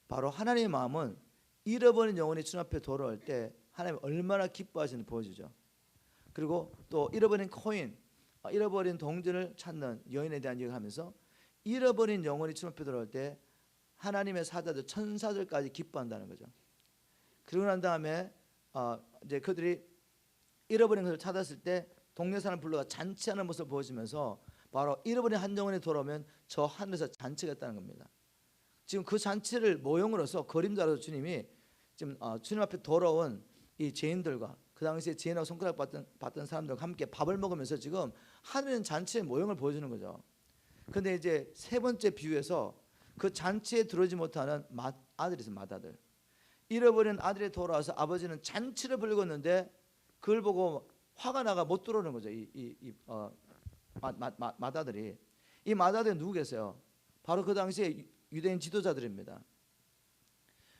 바로 하나님의 마음은 잃어버린 영혼이 주님 앞에 돌아올 때 하나님 얼마나 기뻐하시는지 보여주죠. 그리고 또 잃어버린 잃어버린 동전을 찾는 여인에 대한 얘기를 하면서 잃어버린 영혼이 주님 앞에 돌아올 때 하나님의 사자들 천사들까지 기뻐한다는 거죠. 그러고 난 다음에 이제 그들이 잃어버린 것을 찾았을 때 동네 사람을 불러가 잔치하는 모습을 보여주면서 바로 잃어버린 한 영혼이 돌아오면 저 하늘에서 잔치가 있다는 겁니다. 지금 그 잔치를 모형으로서 그림자로서 주님이 지금 주님 앞에 돌아온 이 죄인들과 그 당시에 죄인하고 손가락 받던 사람들과 함께 밥을 먹으면서 지금 하늘은 잔치의 모형을 보여주는 거죠. 그런데 이제 세 번째 비유에서 그 잔치에 들어오지 못하는 아들이 있어요. 맏아들. 잃어버린 아들이 돌아와서 아버지는 잔치를 벌였는데 그걸 보고 화가 나가 못 들어오는 거죠. 맏아들이. 이 맏아들이 누구겠어요? 바로 그 당시에 유대인 지도자들입니다.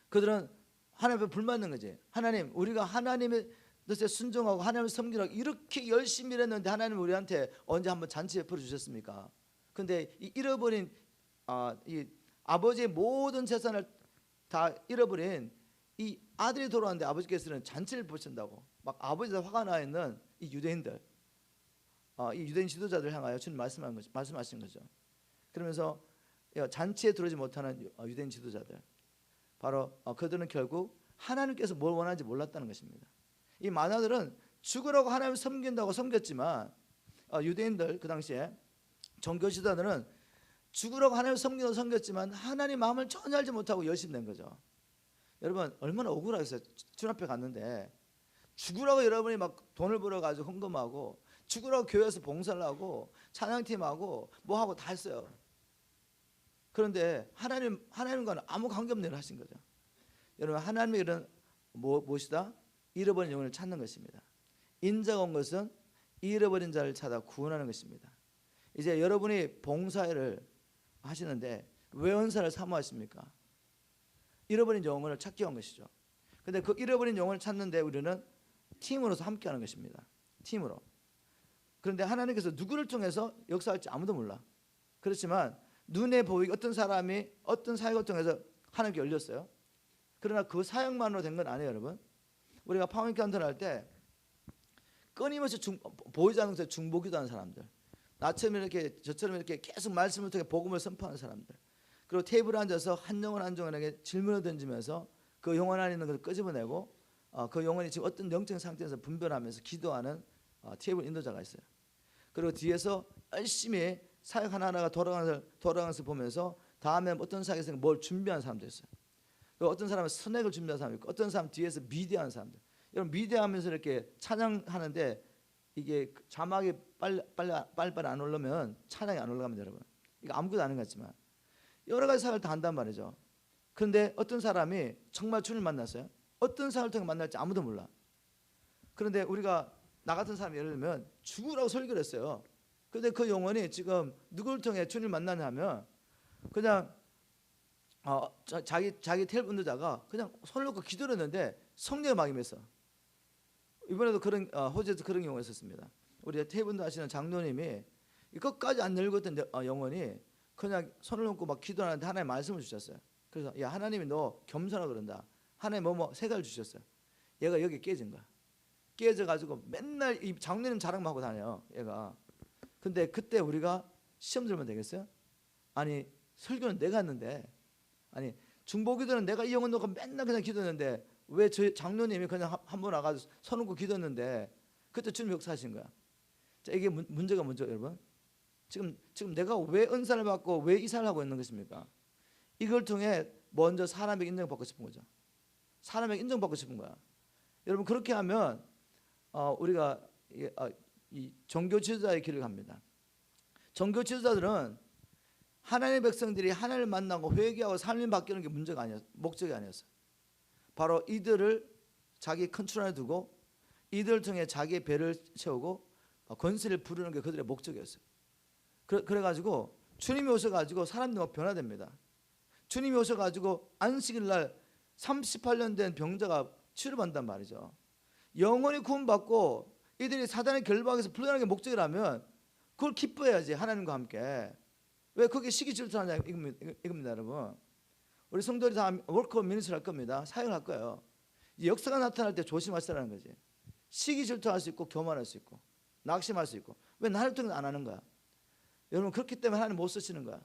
그들은 하나님 앞에 불만난 거지. 하나님, 우리가 하나님의 뜻에 순종하고 하나님을 섬기라고 이렇게 열심히 일했는데 하나님 우리한테 언제 한번 잔치 베풀어 주셨습니까? 근데 이 잃어버린 이 아버지의 모든 재산을 다 잃어버린 이 아들이 돌아왔는데 아버지께서는 잔치를 보신다고 막 아버지가 화가 나 있는 이 유대인들, 이 유대인 지도자들 향하여 주님 말씀하신 거죠. 그러면서 잔치에 들어오지 못하는 유대인 지도자들, 바로 그들은 결국 하나님께서 뭘 원하는지 몰랐다는 것입니다. 이 맏아들은 죽으라고 하나님을 섬긴다고 섬겼지만 유대인들 그 당시에 종교 지도자들은 죽으라고 하나님을 섬겼지만 하나님 마음을 전혀 알지 못하고 열심히 낸 거죠. 여러분 얼마나 억울하겠어요. 주님 앞에 갔는데 죽으라고 여러분이 막 돈을 벌어가지고 헌금하고 죽으라고 교회에서 봉사를 하고 찬양팀하고 뭐 하고 다 했어요. 그런데 하나님과는 아무 관계없는 일을 하신 거죠. 여러분 하나님의 일은 무엇이다? 잃어버린 영혼을 찾는 것입니다. 인자가 온 것은 잃어버린 자를 찾아 구원하는 것입니다. 이제 여러분이 봉사를 하시는데 왜 은사를 사모하십니까? 잃어버린 영혼을 찾기 위한 것이죠. 그런데 그 잃어버린 영혼을 찾는데 우리는 팀으로서 함께하는 것입니다. 팀으로. 그런데 하나님께서 누구를 통해서 역사할지 아무도 몰라. 그렇지만 눈에 보이게 어떤 사람이 어떤 사역을 통해서 하나님께 열렸어요. 그러나 그 사역만으로 된 건 아니에요, 여러분. 우리가 파워잉크 헌터를 할 때 끊임없이 보이지 않는 곳에 중보기도 하는 사람들, 나처럼 이렇게 저처럼 이렇게 계속 말씀을 통해 복음을 선포하는 사람들, 그리고 테이블에 앉아서 한 영혼에게 질문을 던지면서 그 영혼 안에 있는 것을 끄집어내고 그 영혼이 지금 어떤 영적인 상태에서 분별하면서 기도하는 테이블 인도자가 있어요. 그리고 뒤에서 열심히 사역 하나하나가 돌아가는 것을 보면서 다음에 어떤 사역에서 뭘 준비하는 사람도 있어요. 그리고 어떤 사람은 스낵을 준비하는 사람이 있고 어떤 사람은 뒤에서 미디하는 사람들. 여러분 미디하면서 이렇게 찬양하는데 이게 자막이 빨리 안 올라오면 찬양이 안 올라갑니다, 여러분. 이거 아무것도 아닌 것 같지만 여러 가지 사역을 다 한단 말이죠. 그런데 어떤 사람이 정말 주님을 만났어요. 어떤 사역을 통해 만날지 아무도 몰라. 그런데 우리가 나 같은 사람이 예를 들면 죽으라고 설교를 했어요. 그런데 그 영혼이 지금 누구를 통해 주님을 만나냐면 그냥 자기 텔 인도자가 그냥 손을 놓고 기도를 했는데 성령이 막 임했어. 이번에도 그런 호주에서 그런 경우가 있었습니다. 우리 테이블도 하시는 장로님이 끝까지 안 열고 있던 영혼이 그냥 손을 놓고 막 기도하는데 하나님의 말씀을 주셨어요. 그래서 야 하나님이 너 겸손하라 그런다. 하나님 세 가지 주셨어요. 얘가 여기 깨진 거야. 깨져가지고 맨날 이 장로님 자랑만 하고 다녀요. 얘가. 근데 그때 우리가 시험 들면 되겠어요? 아니 설교는 내가 했는데 아니 중보기도는 내가 이 영혼 놓고 맨날 그냥 기도했는데 왜 저 장로님이 그냥 한 번 와가지고 손 놓고 기도했는데 그때 주님 역사하신 거야. 자, 이게 문제가 뭐죠, 여러분? 지금 내가 왜 은사를 받고 왜 이사를 하고 있는 것입니까? 이걸 통해 먼저 사람에게 인정받고 싶은 거죠. 사람에게 인정받고 싶은 거야. 여러분 그렇게 하면 우리가 이 종교 지도자의 길을 갑니다. 종교 지도자들은 하나님의 백성들이 하나님을 만나고 회개하고 삶이 바뀌는 게 문제가 아니었어요. 목적이 아니었어요. 바로 이들을 자기 컨트롤 안에 두고 이들을 통해 자기의 배를 채우고 권세를 부르는 게 그들의 목적이었어요. 그래가지고 주님이 오셔가지고 사람들이 막 변화됩니다. 주님이 오셔가지고 안식일 날 38년 된 병자가 치료받는단 말이죠. 영원히 구원받고 이들이 사단의 결박에서 풀려나는 게 목적이라면 그걸 기뻐해야지. 하나님과 함께. 왜 그게 시기 질투하냐 이겁니다, 여러분. 우리 성도들이 다 워크 미니스트리 할 겁니다. 사역을 할 거예요. 역사가 나타날 때 조심하시라는 거지. 시기 질투할 수 있고 교만할 수 있고 낙심할 수 있고 왜 나를 통해 안 하는 거야? 여러분 그렇기 때문에 하나님 못 쓰시는 거야.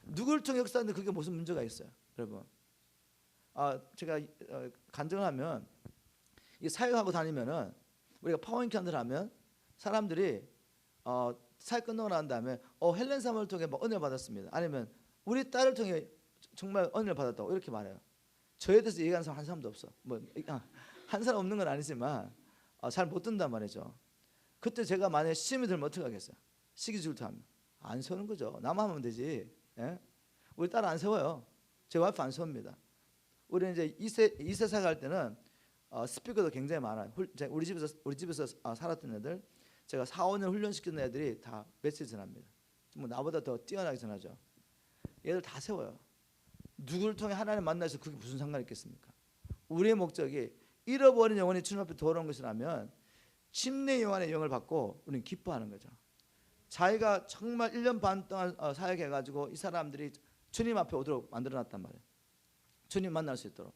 누구를 통해 역사하는데 그게 무슨 문제가 있어요, 여러분? 제가 간증을 하면 이 사역하고 다니면은 우리가 파워인칸들 하면 사람들이 사역 끝나고 난 다음에 헬렌 사모를 통해 뭐 은혜를 받았습니다. 아니면 우리 딸을 통해 정말 은혜를 받았다고 이렇게 말해요. 저에 대해서 얘기하는 사람 한 사람도 없어. 한 사람 없는 건 아니지만 잘 못 듣는단 말이죠. 그때 제가 만약에 시험이 들면 어떻게 하겠어요? 시기 질투하면 안 세우는 거죠. 나만 하면 되지. 예? 우리 딸 안 세워요. 제 와이프 안 세웁니다. 우리는 이제 2세 사역할 때는 스피커도 굉장히 많아요. 우리 집에서 살았던 애들 제가 4, 5년 훈련시키는 애들이 다 메시지 전합니다. 뭐 나보다 더 뛰어나게 전하죠. 얘들 다 세워요. 누구를 통해 하나님 만나서 그게 무슨 상관이 있겠습니까? 우리의 목적이 잃어버린 영혼이 주님 앞에 돌아온 것이라면 침례 요한의 영을 받고 우리는 기뻐하는 거죠. 자기가 정말 1년 반 동안 사역해가지고 이 사람들이 주님 앞에 오도록 만들어놨단 말이에요. 주님 만날 수 있도록.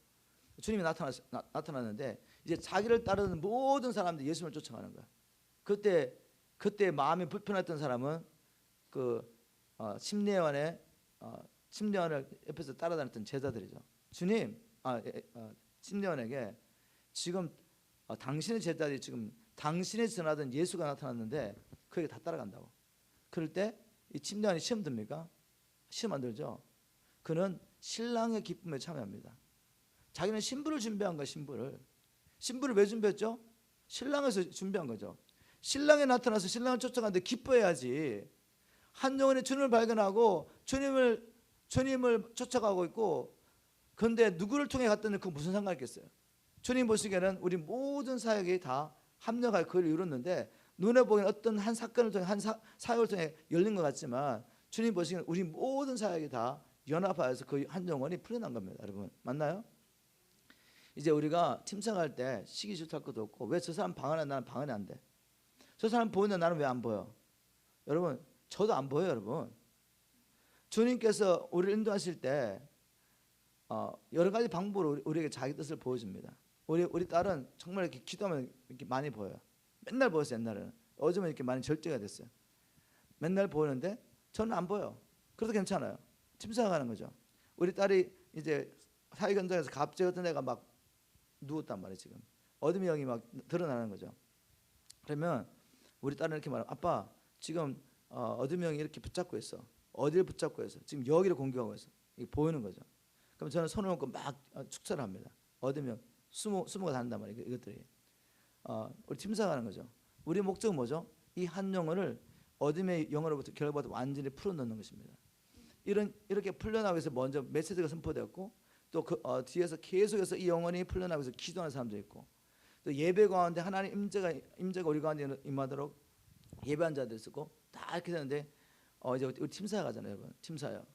주님이 나타났는데 이제 자기를 따르는 모든 사람들이 예수님을 쫓아가는 거야. 그때 마음이 불편했던 사람은 그 침례요한을 옆에서 따라다녔던 제자들이죠. 주님, 침례요한에게 지금 당신의 제자들이 지금 당신이 전하던 예수가 나타났는데 그에게 다 따라간다고. 그럴 때 이 침례요한이 시험 듭니까? 시험 안 들죠. 그는 신랑의 기쁨에 참여합니다. 자기는 신부를 준비한 거야. 신부를 왜 준비했죠? 신랑에서 준비한 거죠. 신랑이 나타나서 신랑을 쫓아가는데 기뻐해야지. 한 영혼이 주님을 발견하고 주님을 쫓아가고 있고, 그런데 누구를 통해 갔더니 그 무슨 상관이 있겠어요? 주님 보시기에는 우리 모든 사역이 다 합력하여 그를 이뤘는데 눈에 보기에는 어떤 한 사건을 통해 한 사역을 통해 열린 것 같지만 주님 보시기에는 우리 모든 사역이 다 연합하여서 그 한 영혼이 풀려난 겁니다. 여러분 맞나요? 이제 우리가 팀장할 때 시기 질투할 것도 없고 왜 저 사람 방 안에 나는 방 안에 안 돼? 저 사람 보이는데 나는 왜 안 보여? 여러분 저도 안 보여요. 여러분 주님께서 우리를 인도하실 때 여러 가지 방법으로 우리에게 자기 뜻을 보여줍니다. 우리 딸은 정말 이렇게 기도하면 이렇게 많이 보여요. 맨날 보였어요. 옛날에는. 요즘은 이렇게 많이 절제가 됐어요. 맨날 보이는데 저는 안 보여. 그래도 괜찮아요. 침상하는 거죠. 우리 딸이 이제 사회 현장에서 갑자기 어떤 애가 막 누웠단 말이에요. 지금 어둠의 영이 막 드러나는 거죠. 그러면 우리 딸은 이렇게 말하면 아빠 지금 어둠의 영이 이렇게 붙잡고 있어. 어디를 붙잡고 있어? 지금 여기를 공격하고 있어. 이게 보이는 거죠. 그럼 저는 손을 놓고 막 축사를 합니다. 어둠의 영 수모가 다닌단 말이에요. 이것들이 우리 침상하는 거죠. 우리 목적은 뭐죠? 이 한 영혼을 어둠의 영으로부터 결과부터 완전히 풀어넣는 것입니다. 이렇게 풀려나가기 위해서 먼저 메시지가 선포되었고 또 그 뒤에서 계속해서 이 영혼이 풀려나가기 위해서 기도하는 사람도 있고 또 예배 가운데 하나님 임재가 우리 가운데 임하도록 예배한 자도 있었고 다 이렇게 되는데 이제 우리 팀사야 가잖아요, 여러분. 팀사요.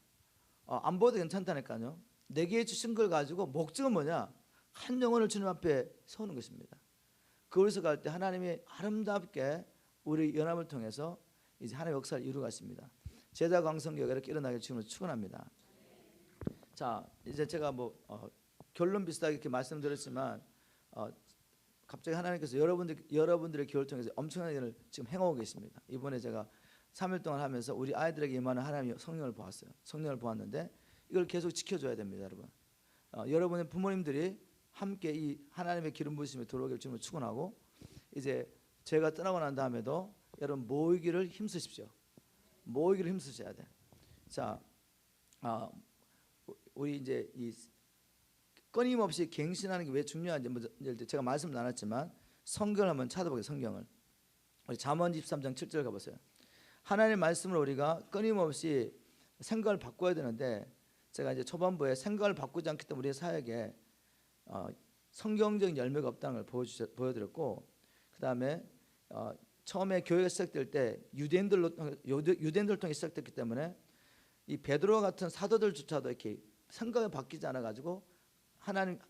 안 보여도 괜찮다니까요. 내게 주신 걸 가지고 목적은 뭐냐? 한 영혼을 주님 앞에 세우는 것입니다. 그곳에서 갈 때 하나님이 아름답게 우리 연합을 통해서 이제 하나님의 역사를 이루어가십니다. 제자 광성교회가 이렇게 일어나길 주님을 축원합니다. 자, 이제 제가 결론 비슷하게 이렇게 말씀드렸지만 갑자기 하나님께서 여러분들의 교회를 통해서 엄청난 일을 지금 행하고 계십니다. 이번에 제가 3일 동안 하면서 우리 아이들에게 임하는 하나님의 성령을 보았어요. 성령을 보았는데 이걸 계속 지켜줘야 됩니다, 여러분. 여러분의 부모님들이 함께 이 하나님의 기름 부으심에 들어오길 주님을 축원하고 이제 제가 떠나고 난 다음에도 여러분 모이기를 힘쓰십시오. 모이기를 힘쓰셔야 돼. 자, 우리 이제 이 끊임없이 갱신하는 게 왜 중요한지 제가 말씀 나눴지만 성경을 한번 찾아보게요. 성경을 우리 잠언 23장 7절 가보세요. 하나님의 말씀을 우리가 끊임없이 생각을 바꿔야 되는데 제가 이제 초반부에 생각을 바꾸지 않기 때문에 우리의 사역에 성경적인 열매가 없다는 걸 보여드렸고 그 다음에 처음에 교회가 시작될 때 유대인들 통해 시작됐기 때문에 이 베드로와 같은 사도들조차도 이렇게 생각이 바뀌지 않아 가지고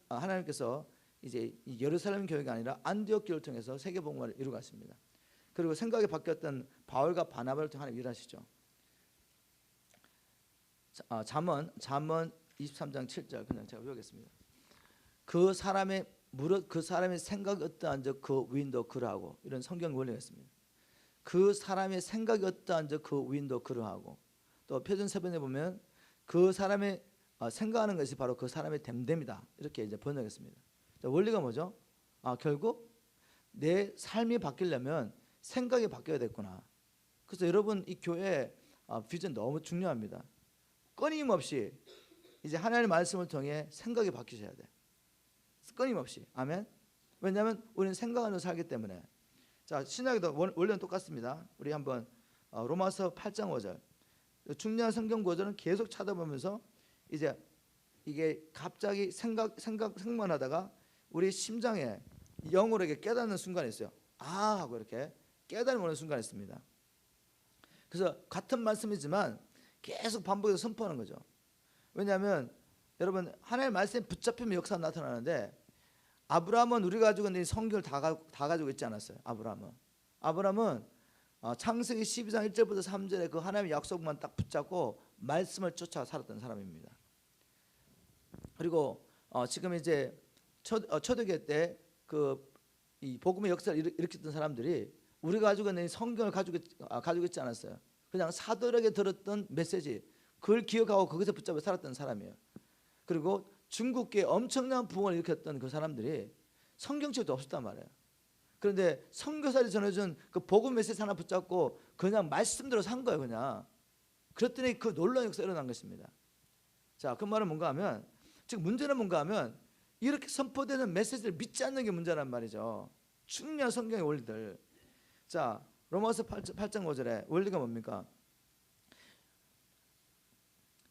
하나님께서 이제 이 예루살렘 교회가 아니라 안디옥 교회를 통해서 세계 복음화를 이루어갔습니다. 그리고 생각이 바뀌었던 바울과 바나바를 통해 하나님 일하시죠. 잠언 23장 7절 그냥 제가 외우겠습니다. 그 사람의 생각이 어떠한즉 그 위인도 그러하고 이런 성경 원리가 있습니다. 그 사람의 생각이 어떠한즉 그 위인도 그러하고 또 표준세번에 보면 그 사람의 생각하는 것이 바로 그 사람의 됨됨이다 이렇게 이제 번역했습니다. 원리가 뭐죠? 결국 내 삶이 바뀌려면 생각이 바뀌어야 됐구나. 그래서 여러분 이 교회 비전 너무 중요합니다. 끊임없이 이제 하나님의 말씀을 통해 생각이 바뀌셔야 돼. 끊임없이. 아멘. 왜냐하면 우리는 생각하는 살기 때문에. 자, 신약에도 원래는 똑같습니다. 우리 한번 로마서 8장 5절 중요한 성경 구절은 계속 찾아보면서 이제 이게 갑자기 생각만 하다가 우리 심장에 영으로 이렇게 깨닫는 순간이 있어요. 하고 이렇게 깨달음이 오는 순간이 있습니다. 그래서 같은 말씀이지만 계속 반복해서 선포하는 거죠. 왜냐하면 여러분 하나님의 말씀에 붙잡히면 역사가 나타나는데 아브라함은 우리가 가지고 있는 성경을 다 가지고 있지 않았어요. 아브라함은 창세기 12장 1절부터 3절에 그 하나님의 약속만 딱 붙잡고 말씀을 쫓아 살았던 사람입니다. 그리고 지금 이제 초대교회 때 이 복음의 역사를 일으켰던 사람들이 우리가 가지고 있는 성경을 가지고 있지 않았어요. 그냥 사도에게 들었던 메시지 그걸 기억하고 거기서 붙잡아 살았던 사람이에요. 그리고 중국계에 엄청난 부흥을 일으켰던 그 사람들이 성경책도 없었단 말이에요. 그런데 선교사들이 전해준 그 복음 메시지 하나 붙잡고 그냥 말씀대로 산 거예요. 그냥 그랬더니 그 놀라운 역사가 일어난 것입니다. 자, 그 말은 뭔가 하면 지금 문제는 뭔가 하면 이렇게 선포되는 메시지를 믿지 않는 게 문제란 말이죠. 중요한 성경의 원리들. 자, 로마서 8장 5절에 원리가 뭡니까?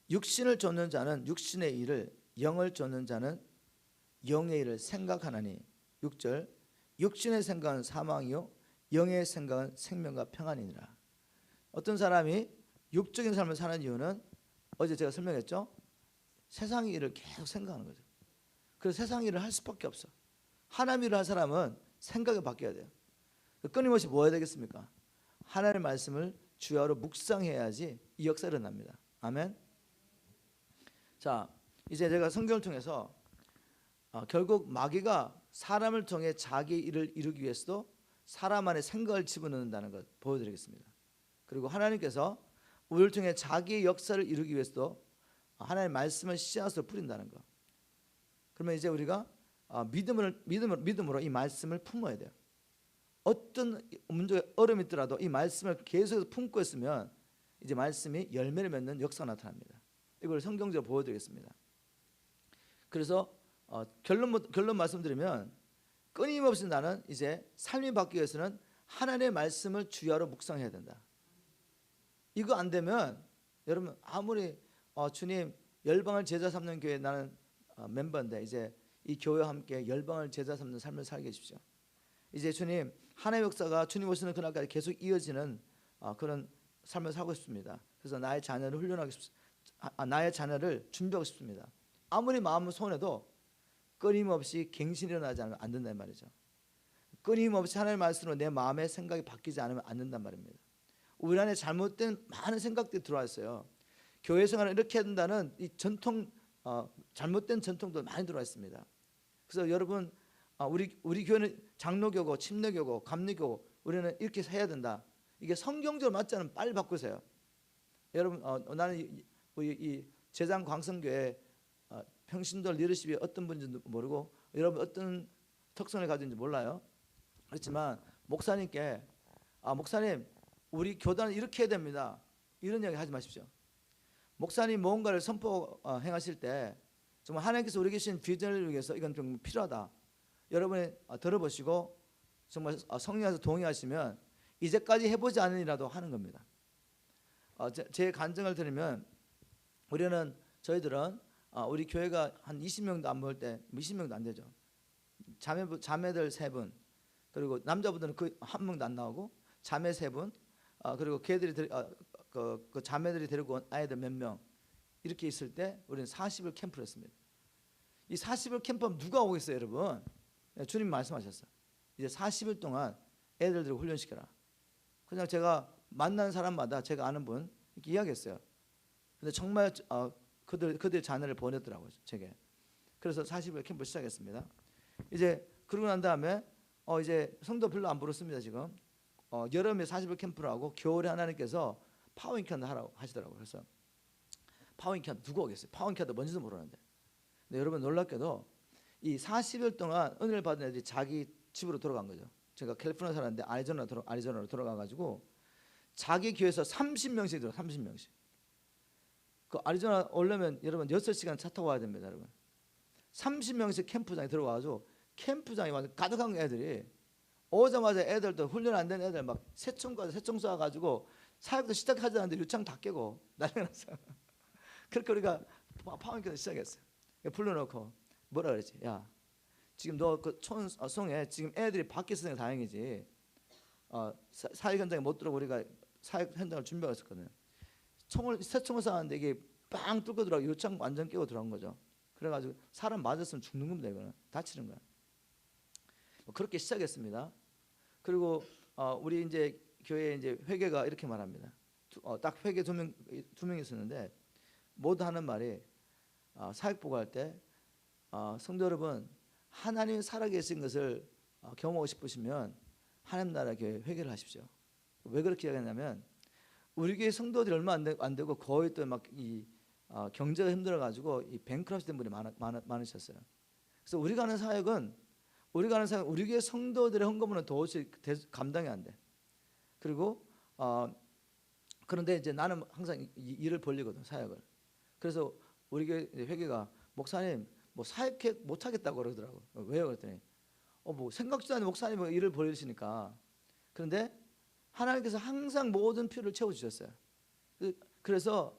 육신을 쫓는 자는 육신의 일을, 영을 쫓는 자는 영의 일을 생각하나니. 6절 육신의 생각은 사망이요 영의 생각은 생명과 평안이니라. 어떤 사람이 육적인 삶을 사는 이유는 어제 제가 설명했죠. 세상 일을 계속 생각하는 거죠. 그래서 세상 일을 할 수밖에 없어. 하나님 일을 할 사람은 생각이 바뀌어야 돼요. 끊임없이 뭐 해야 되겠습니까? 하나님의 말씀을 주야로 묵상해야지 이 역사가 일어납니다. 아멘. 자, 이제 제가 성경을 통해서 결국 마귀가 사람을 통해 자기 일을 이루기 위해서도 사람 안에 생각을 집어넣는다는 것 보여드리겠습니다. 그리고 하나님께서 우리를 통해 자기의 역사를 이루기 위해서도 하나님의 말씀을 씨앗으로 뿌린다는 거. 그러면 이제 우리가 믿음으로 이 말씀을 품어야 돼요. 어떤 문제가 어려움이 있더라도 이 말씀을 계속해서 품고 있으면 이제 말씀이 열매를 맺는 역사가 나타납니다. 이걸 성경적으로 보여드리겠습니다. 그래서 결론 말씀드리면 끊임없이 나는 이제 삶이 바뀌기 위해서는 하나님의 말씀을 주야로 묵상해야 된다. 이거 안 되면 여러분 아무리 주님 열방을 제자 삼는 교회 나는 멤버인데 이제 이 교회와 함께 열방을 제자 삼는 삶을 살게 해주십시오. 이제 주님 하나님의 역사가 주님 오시는 그날까지 계속 이어지는 그런 삶을 살고 싶습니다. 그래서 나의 자녀를 훈련하고 싶습니다. 나의 자녀를 준비하고 싶습니다. 아무리 마음을 손해도 끊임없이 갱신이 일어나지 않으면 안 된단 말이죠. 끊임없이 하나님의 말씀으로 내 마음의 생각이 바뀌지 않으면 안 된단 말입니다. 우리 안에 잘못된 많은 생각들이 들어와 있어요. 교회 생활을 이렇게 해야 된다는 이 전통 잘못된 전통도 많이 들어와 있습니다. 그래서 여러분 우리 교회는 장로교고 침례교고 감리교고 우리는 이렇게 해야 된다. 이게 성경적으로 맞지 않으면 빨리 바꾸세요. 여러분 나는 이 제장 광성교회 평신도 리더십이 어떤 분인지 모르고 여러분 어떤 특성을 가진지 몰라요. 그렇지만 목사님께 목사님 우리 교단은 이렇게 해야 됩니다. 이런 이야기 하지 마십시오. 목사님 무언가를 선포 행하실 때 정말 하나님께서 우리 계신 비전을 위해서 이건 좀 필요하다. 여러분이 들어보시고 정말 성령께서 동의하시면 이제까지 해보지 않으니라도 하는 겁니다. 제 간증을 드리면 저희들은 우리 교회가 한 20명도 안 모일 때 20명도 안 되죠. 자매들 3분 그리고 남자분들은 거의 한 명도 안 나오고 자매 3분 그리고 걔들이 그 자매들이 데리고 온 아이들 몇 명 이렇게 있을 때 우리는 40일 캠프를 했습니다. 이 40일 캠프하면 누가 오겠어요, 여러분? 주님 말씀하셨어요. 이제 40일 동안 애들을 훈련시켜라. 그냥 제가 만나는 사람마다 제가 아는 분 이렇게 이야기했어요. 근데 정말 그들 자녀를 보냈더라고요, 제게. 그래서 40일 캠프 시작했습니다. 이제 그러고 난 다음에 이제 성도 별로 안 부르습니다, 지금. 여름에 40일 캠프를 하고 겨울에 하나님께서 파워잉캔 하라고 하시더라고요. 그래서 파워잉캔 누구 오겠어요? 파워잉캔도 뭔지도 모르는데. 근데 여러분 놀랍게도 이 40일 동안 은혜를 받은 애들이 자기 집으로 돌아간 거죠. 제가 캘리포니아 살았는데 아리조나로 돌아가가지고 자기 교회에서 30명씩 들어 30명씩. 그 아리조나 오려면 여러분 6시간 차 타고 와야 됩니다, 여러분. 30명씩 캠프장에 들어가가지고 캠프장에 완전 가득한 애들이 오자마자 애들도 훈련 안 된 애들 막 새총수 와가지고 사역도 시작하지 않았는데 유창 다 깨고 난리가 났어요. 그렇게 우리가 파운드를 시작했어요. 불러놓고 뭐라 그랬지? 야, 지금 너 그 촌송에 지금 애들이 밖에 있으니까 다행이지. 사역 현장에 못 들어오고 우리가 사역 현장을 준비하고 있었거든요. 새총을 쐈는데 이게 빵 뚫고 들어가고 유창 완전 깨고 들어간 거죠. 그래가지고 사람 맞았으면 죽는 겁니다. 이거는 다치는 거야. 그렇게 시작했습니다. 그리고 우리 이제 교회 이제 회계가 이렇게 말합니다. 딱 회계 두 명 있었는데 모두 하는 말이 사역 보고할 때 성도 여러분 하나님 살아계신 것을 경험하고 싶으시면 하나님 나라 교회 회개를 하십시오. 왜 그렇게 이야기하냐면 우리 교회 성도들이 얼마 안 되고 거의 또 막 이 경제가 힘들어가지고 이 뱅크럽시 된 분이 많으셨어요. 그래서 우리가 하는 사역은 우리 교회 성도들의 헌금은 도저히 감당이 안 돼. 그리고 그런데 이제 나는 항상 일을 벌리거든, 사역을. 그래서 우리 교회 회계가 목사님 뭐 사역해 못 하겠다고 그러더라고. 왜요? 그랬더니 뭐 생각지도 않은 목사님 일을 벌리시니까. 그런데 하나님께서 항상 모든 필요를 채워 주셨어요. 그래서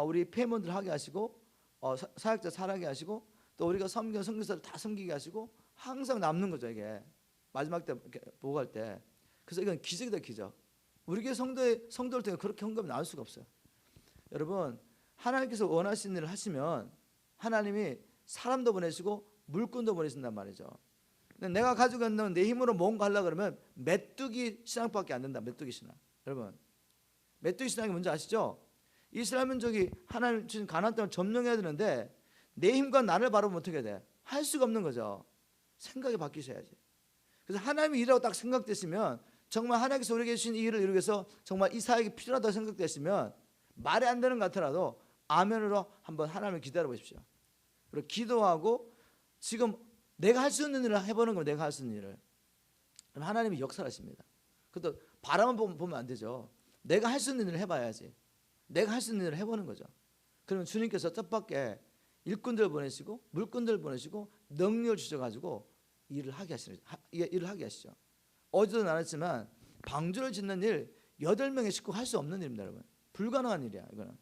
우리 폐문들 하게 하시고 사역자 살아게 하시고 또 우리가 섬기는 선교사를 다 섬기게 하시고 항상 남는 거죠, 이게. 마지막 때 보고할 때. 그래서 이건 기적이다, 기적. 우리 교회 성도들 때문에 그렇게 헌금이 나올 수가 없어요. 여러분, 하나님께서 원하시는 일을 하시면 하나님이 사람도 보내시고 물건도 보내신단 말이죠. 근데 내가 가지고 있는 내 힘으로 뭔가 하려고 그러면 메뚜기 신앙밖에 안 된다. 메뚜기 신앙. 여러분, 메뚜기 신앙이 뭔지 아시죠? 이스라엘 민족이 하나님 주신 가나안 땅을 점령해야 되는데 내 힘과 나를 바라보면 어떻게 돼? 할 수가 없는 거죠. 생각이 바뀌셔야지. 그래서 하나님이 일하고 딱 생각되시면 정말 하나님께서 우리에게 주신 이 일을 이루기 위해서 정말 이 사역이 필요하다고 생각되시면 말이 안 되는 것 같더라도 아멘으로 한번 하나님을 기다려 보십시오. 그리고 기도하고 지금 내가 할 수 있는 일을 해보는 거예요. 내가 할 수 있는 일을. 그럼 하나님이 역사하십니다. 그것도 바라만 보면 안 되죠. 내가 할 수 있는 일을 해봐야지. 내가 할 수 있는 일을 해보는 거죠. 그러면 주님께서 뜻밖의 일꾼들 보내시고 물꾼들 보내시고 능력을 주셔가지고 일을 하게 하시죠. 어제도 나눴지만 방주를 짓는 일 8명의 식구 할 수 없는 일입니다, 여러분. 불가능한 일이야, 이거는.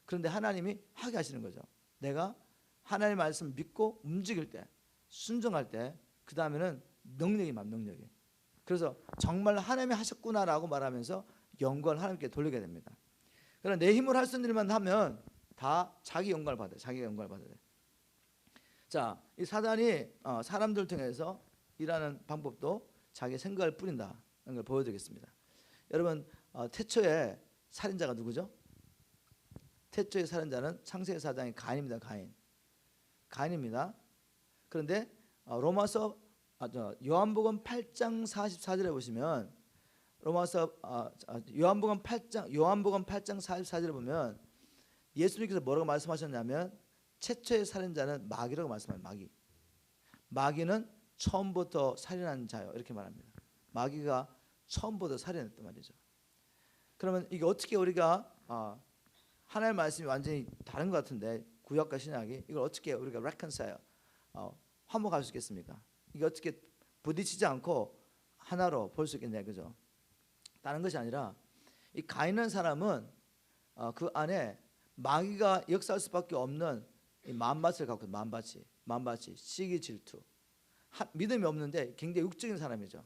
그런데 하나님이 하게 하시는 거죠. 내가 하나님의 말씀을 믿고 움직일 때, 순종할 때, 그 다음에는 능력이 만 능력이. 그래서 정말 하나님이 하셨구나라고 말하면서 영광을 하나님께 돌리게 됩니다. 그러나 내 힘으로 할 수 있는 일만 하면 다 자기 영광을 받아요. 자기가 영광을 받아요. 자, 이 사단이 사람들 통해서 일하는 방법도 자기 생각을 뿌린다는 걸 보여드리겠습니다. 여러분, 태초의 살인자가 누구죠? 태초의 살인자는 창세기 4장의 가인입니다. 가인입니다. 그런데 요한복음 8장 44절에 보시면 요한복음 8장 44절에 보면 예수님께서 뭐라고 말씀하셨냐면 최초의 살인자는 마귀라고 말씀합니다. 마귀는 처음부터 살인한 자요, 이렇게 말합니다. 마귀가 처음부터 살인했단 말이죠. 그러면 이게 어떻게 우리가 하나님의 말씀이 완전히 다른 것 같은데 구약과 신약이 이걸 어떻게 우리가 reconcile 화목할 수 있겠습니까? 이게 어떻게 부딪히지 않고 하나로 볼 수 있겠냐, 그죠? 다른 것이 아니라 이 가인이라는 사람은 그 안에 마귀가 역사할 수밖에 없는 이 만밭을 갖고 만밭이 시기 질투, 믿음이 없는데 굉장히 육적인 사람이죠.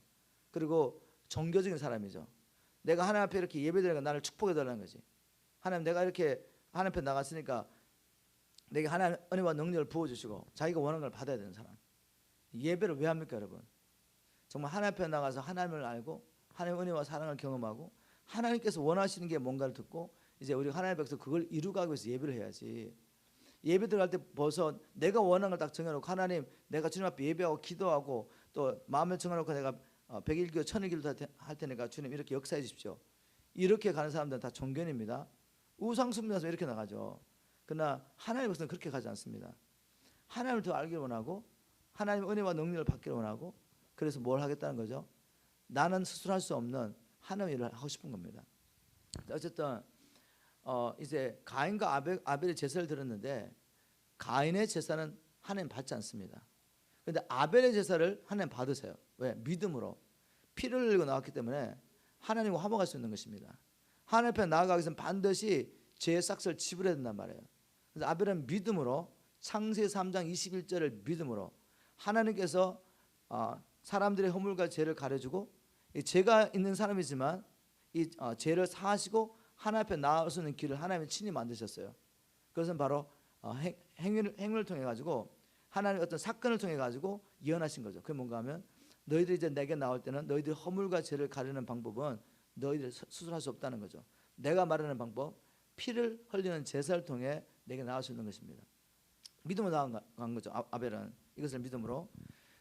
그리고 종교적인 사람이죠. 내가 하나님 앞에 이렇게 예배드리니까 나를 축복해 달라는 거지. 하나님, 내가 이렇게 하나님 앞에 나갔으니까 내게 하나님 은혜와 능력을 부어주시고 자기가 원하는 걸 받아야 되는 사람. 예배를 왜 합니까, 여러분? 정말 하나님 앞에 나가서 하나님을 알고 하나님의 은혜와 사랑을 경험하고 하나님께서 원하시는 게 뭔가를 듣고 이제 우리 하나님 앞에서 그걸 이루가기 위해서 예배를 해야지. 예배 들어갈 때 벌써 내가 원하는 걸 딱 정해놓고 하나님, 내가 주님 앞에 예배하고 기도하고 또 마음을 정해놓고 내가 100일 기도 1000일 기도 할 테니까 주님 이렇게 역사해 주십시오. 이렇게 가는 사람들은 다 종견입니다. 우상숭배해서 이렇게 나가죠. 그러나 하나님 백성은 그렇게 가지 않습니다. 하나님을 더 알기를 원하고 하나님의 은혜와 능력을 받기를 원하고, 그래서 뭘 하겠다는 거죠? 나는 스스로 할 수 없는 하나님의 일을 하고 싶은 겁니다. 어쨌든 이제 가인과 아벨의 제사를 드렸는데 가인의 제사는 하나님 받지 않습니다. 그런데 아벨의 제사를 하나님 받으세요. 왜? 믿음으로 피를 흘리고 나왔기 때문에 하나님과 화목할 수 있는 것입니다. 하나님 앞에 나아가기 위해서는 반드시 죄의 싹을 지불해야 된단 말이에요. 그래서 아벨은 믿음으로 창세기 3장 21절을 믿음으로 하나님께서 사람들의 허물과 죄를 가려주고 죄가 있는 사람이지만 이 죄를 사하시고 하나님 앞에 나올 수 있는 길을 하나님이 친히 만드셨어요. 그것은 바로 행위를 통해 가지고 하나님의 어떤 사건을 통해 가지고 예언하신 거죠. 그게 뭔가 하면 너희들이 이제 내게 나올 때는 너희들의 허물과 죄를 가리는 방법은 너희들이 스스로 할 수 없다는 거죠. 내가 말하는 방법, 피를 흘리는 제사를 통해 내게 나올 수 있는 것입니다. 믿음으로 나간 거죠. 아벨은 이것을 믿음으로.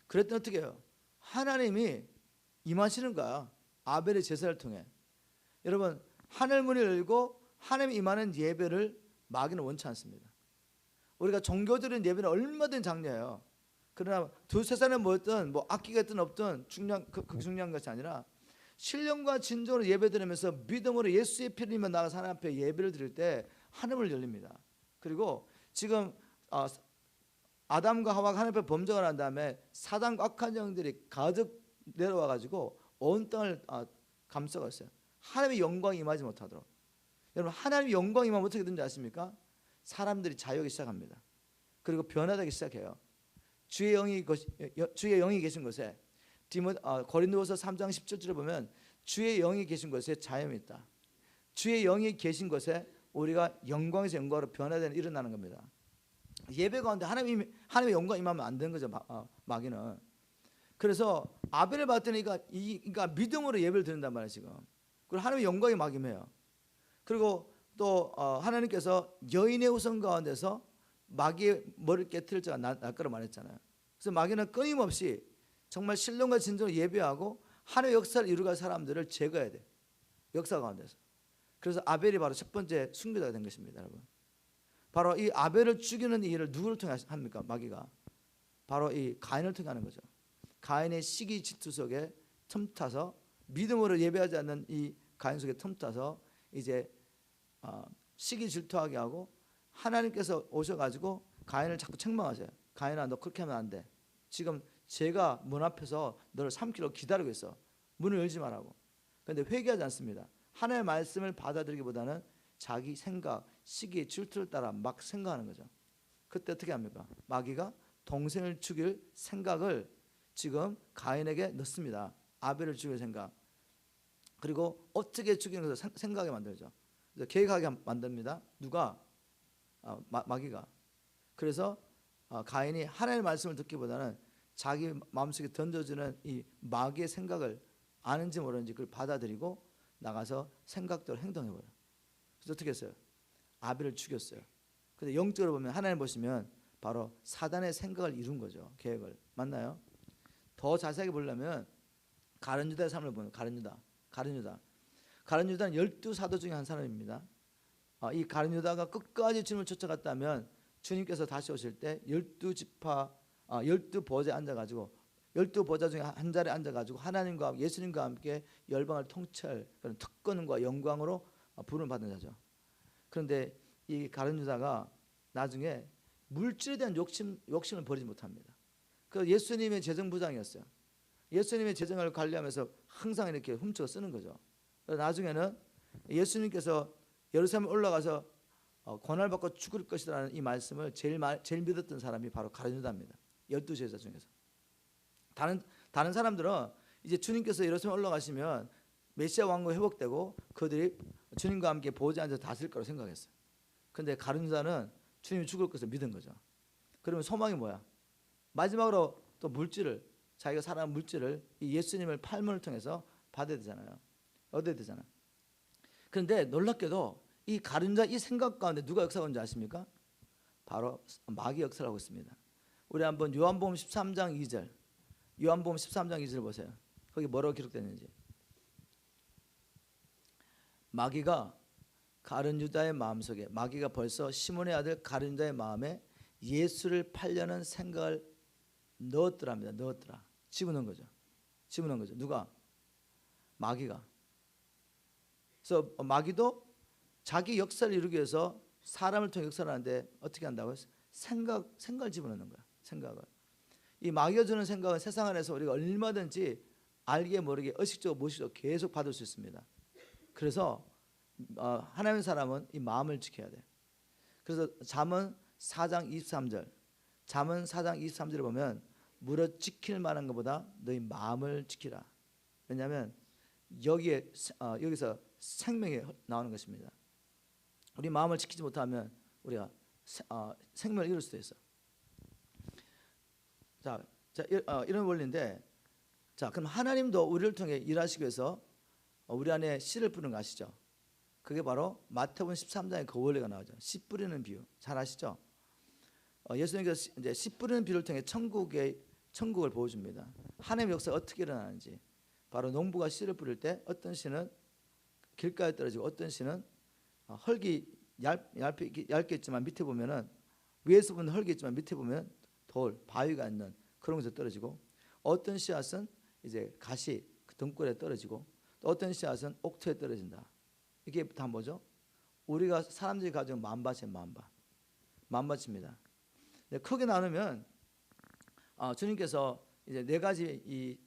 그랬더니 어떻게 해요? 하나님이 임하시는 거야. 아벨의 제사를 통해. 여러분, 하늘 문을 열고 하나님이 임하는 예배를 마귀는 원치 않습니다. 우리가 종교들은 예배는 얼마든 장려해요. 그러나 두세 사람이 모였든 뭐 악기가 있든 없든 중요한 것이 아니라 신령과 진정으로 예배드리면서 믿음으로 예수의 피를 입어 나가서 하나님 앞에 예배를 드릴 때 하늘을 열립니다. 그리고 지금 아담과 하와가 하나님 앞에 범죄를 한 다음에 사단과 악한 영들이 가득 내려와 가지고 온 땅을 감싸고 있어요. 하나님의 영광이 임하지 못하도록. 여러분, 하나님의 영광이 임하면 어떻게 되는지 아십니까? 사람들이 자유하기 시작합니다. 그리고 변화되기 시작해요. 주의 영이 계신 곳에 고린도후서 3장 17절에 보면 주의 영이 계신 곳에 자유함이 있다. 주의 영이 계신 곳에 우리가 영광에서 영광으로 변화되는 일어나는 겁니다. 예배 가운데 하나님의 영광 임하면 안 되는 거죠. 마귀는. 그래서 아벨을 봤더니 그러니까 믿음으로 예배를 드린단 말이에요 지금. 그리고 하나님의 영광이 막 임해요. 그리고 또 하나님께서 여인의 우선 가운데서 마귀의 머리를 깨뜨릴 자가 날 거라 말했잖아요. 그래서 마귀는 끊임없이 정말 신령과 진정으로 예배하고 하나님의 역사를 이루갈 사람들을 제거해야 돼. 역사 가운데서. 그래서 아벨이 바로 첫 번째 순교자가 된 것입니다, 여러분. 바로 이 아벨을 죽이는 이 일을 누구를 통해 합니까? 마귀가 바로 이 가인을 통해 하는 거죠. 가인의 시기 질투 속에 틈타서 믿음으로 예배하지 않는 이 가인 속에 틈타서 이제 시기 질투하게 하고 하나님께서 오셔가지고 가인을 자꾸 책망하세요. 가인아, 너 그렇게 하면 안 돼. 지금 제가 문 앞에서 너를 삼키러 기다리고 있어. 문을 열지 말라고. 그런데 회개하지 않습니다. 하나님의 말씀을 받아들이기보다는 자기 생각, 시기의 질투를 따라 막 생각하는 거죠. 그때 어떻게 합니까? 마귀가 동생을 죽일 생각을 지금 가인에게 넣습니다. 아벨을 죽일 생각. 그리고 어떻게 죽이는 것을 생각하게 만들죠. 그래서 계획하게 만듭니다. 누가? 마귀가. 그래서 가인이 하나님의 말씀을 듣기보다는 자기 마음속에 던져주는 이 마귀의 생각을 아는지 모르는지 그걸 받아들이고 나가서 생각대로 행동해버려요. 그래서 어떻게 했어요? 아벨을 죽였어요. 근데 영적으로 보면 하나님 보시면 바로 사단의 생각을 이룬 거죠. 계획을. 맞나요? 더 자세하게 보려면 가룟유다의 삶을 보면 가룟유다는 12사도 중에 한 사람입니다. 이 가룟유다가 끝까지 주님을 쫓아갔다면 주님께서 다시 오실 때 12지파 12보좌에 앉아가지고 12보좌 중에 한 자리에 앉아가지고 하나님과 예수님과 함께 열방을 통치할 그런 특권과 영광으로 부름을 받은 자죠. 그런데 이 가룟유다가 나중에 물질에 대한 욕심을 버리지 못합니다. 그 예수님의 재정부장이었어요. 예수님의 재정을 관리하면서 항상 이렇게 훔쳐 쓰는 거죠. 나중에는 예수님께서 예루살렘에 올라가서 고난을 받고 죽을 것이라는 이 말씀을 제일 믿었던 사람이 바로 가룟유다입니다. 12제자 중에서. 다른 사람들은 이제 주님께서 예루살렘에 올라가시면 메시아 왕국이 회복되고 그들이 주님과 함께 보좌에 앉아서 다스릴 거라고 생각했어요. 그런데 가룟유다는 주님이 죽을 것을 믿은 거죠. 그러면 소망이 뭐야? 마지막으로 또 물질을, 자기가 살아난 물질을 이 예수님을 팔문을 통해서 받아야 되잖아요. 얻어야 되잖아요. 그런데 놀랍게도 이 가룟유다 이 생각 가운데 누가 역사하는지 아십니까? 바로 마귀 역사를 하고 있습니다. 우리 한번 요한복음 13장 2절 요한복음 13장 2절 보세요. 거기 뭐라고 기록되는지. 마귀가 가룟유다의 마음속에, 마귀가 벌써 시몬의 아들 가룟유다의 마음에 예수를 팔려는 생각을 넣었더랍니다. 넣었더라. 집어넣은 거죠. 집어넣은 거죠. 누가? 마귀가. 그래서 마귀도 자기 역사를 이루기 위해서 사람을 통해 역사를 하는데 어떻게 한다고요? 생각을 집어넣는 거야. 생각을. 이 마귀가 주는 생각은 세상 안에서 우리가 얼마든지 알게 모르게 의식적으로 무의식적으로 계속 받을 수 있습니다. 그래서 하나님의 사람은 이 마음을 지켜야 돼. 그래서 잠언 4장 23절 잠언 4장 23절에 보면 무릇 지킬 만한 것보다 너희 마음을 지키라. 왜냐하면 여기서 생명이 나오는 것입니다. 우리 마음을 지키지 못하면 우리가 생명을 잃을 수도 있어. 자, 이런 원리인데, 자, 그럼 하나님도 우리를 통해 일하시기 위해서 우리 안에 씨를 뿌리는 거 아시죠? 그게 바로 마태복음 13장에 그 원리가 나오죠. 씨 뿌리는 비유 잘 아시죠? 예수님께서 이제 씨 뿌리는 비유를 통해 천국을 보여줍니다. 하나님의 역사가 어떻게 일어나는지. 바로 농부가 씨를 뿌릴 때 어떤 씨는 길가에 떨어지고 어떤 씨는 흙이 얇게 있지만 밑에 보면은 위에서 보면 흙이 있지만 밑에 보면 돌, 바위가 있는 그런 곳에 떨어지고, 어떤 씨앗은 이제 가시 그 등골에 떨어지고, 또 어떤 씨앗은 옥토에 떨어진다. 이게 다 뭐죠? 우리가 사람들이 가진 마음밭이에요. 마음밭입니다. 크게 나누면 주님께서 이제 네 가지 이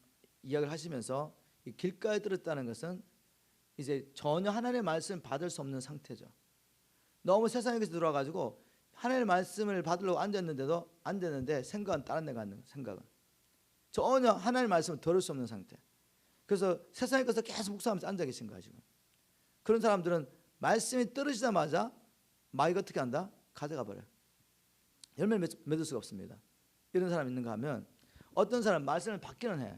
이야기를 하시면서 이 길가에 떨어졌다는 것은 이제 전혀 하나님의 말씀을 받을 수 없는 상태죠. 너무 세상에서 들어와가지고 하나님의 말씀을 받으려고 앉았는데도 안 되는데 생각은 다른 데가 있는 생각은 전혀 하나님의 말씀을 들을 수 없는 상태. 그래서 세상에 가서 계속 묵상하면서 앉아 계신 거야 지금. 그런 사람들은 말씀이 떨어지자마자 마귀가 어떻게 한다? 가져가 버려요. 열매를 맺을 수가 없습니다. 이런 사람 있는가 하면 어떤 사람 말씀을 받기는 해.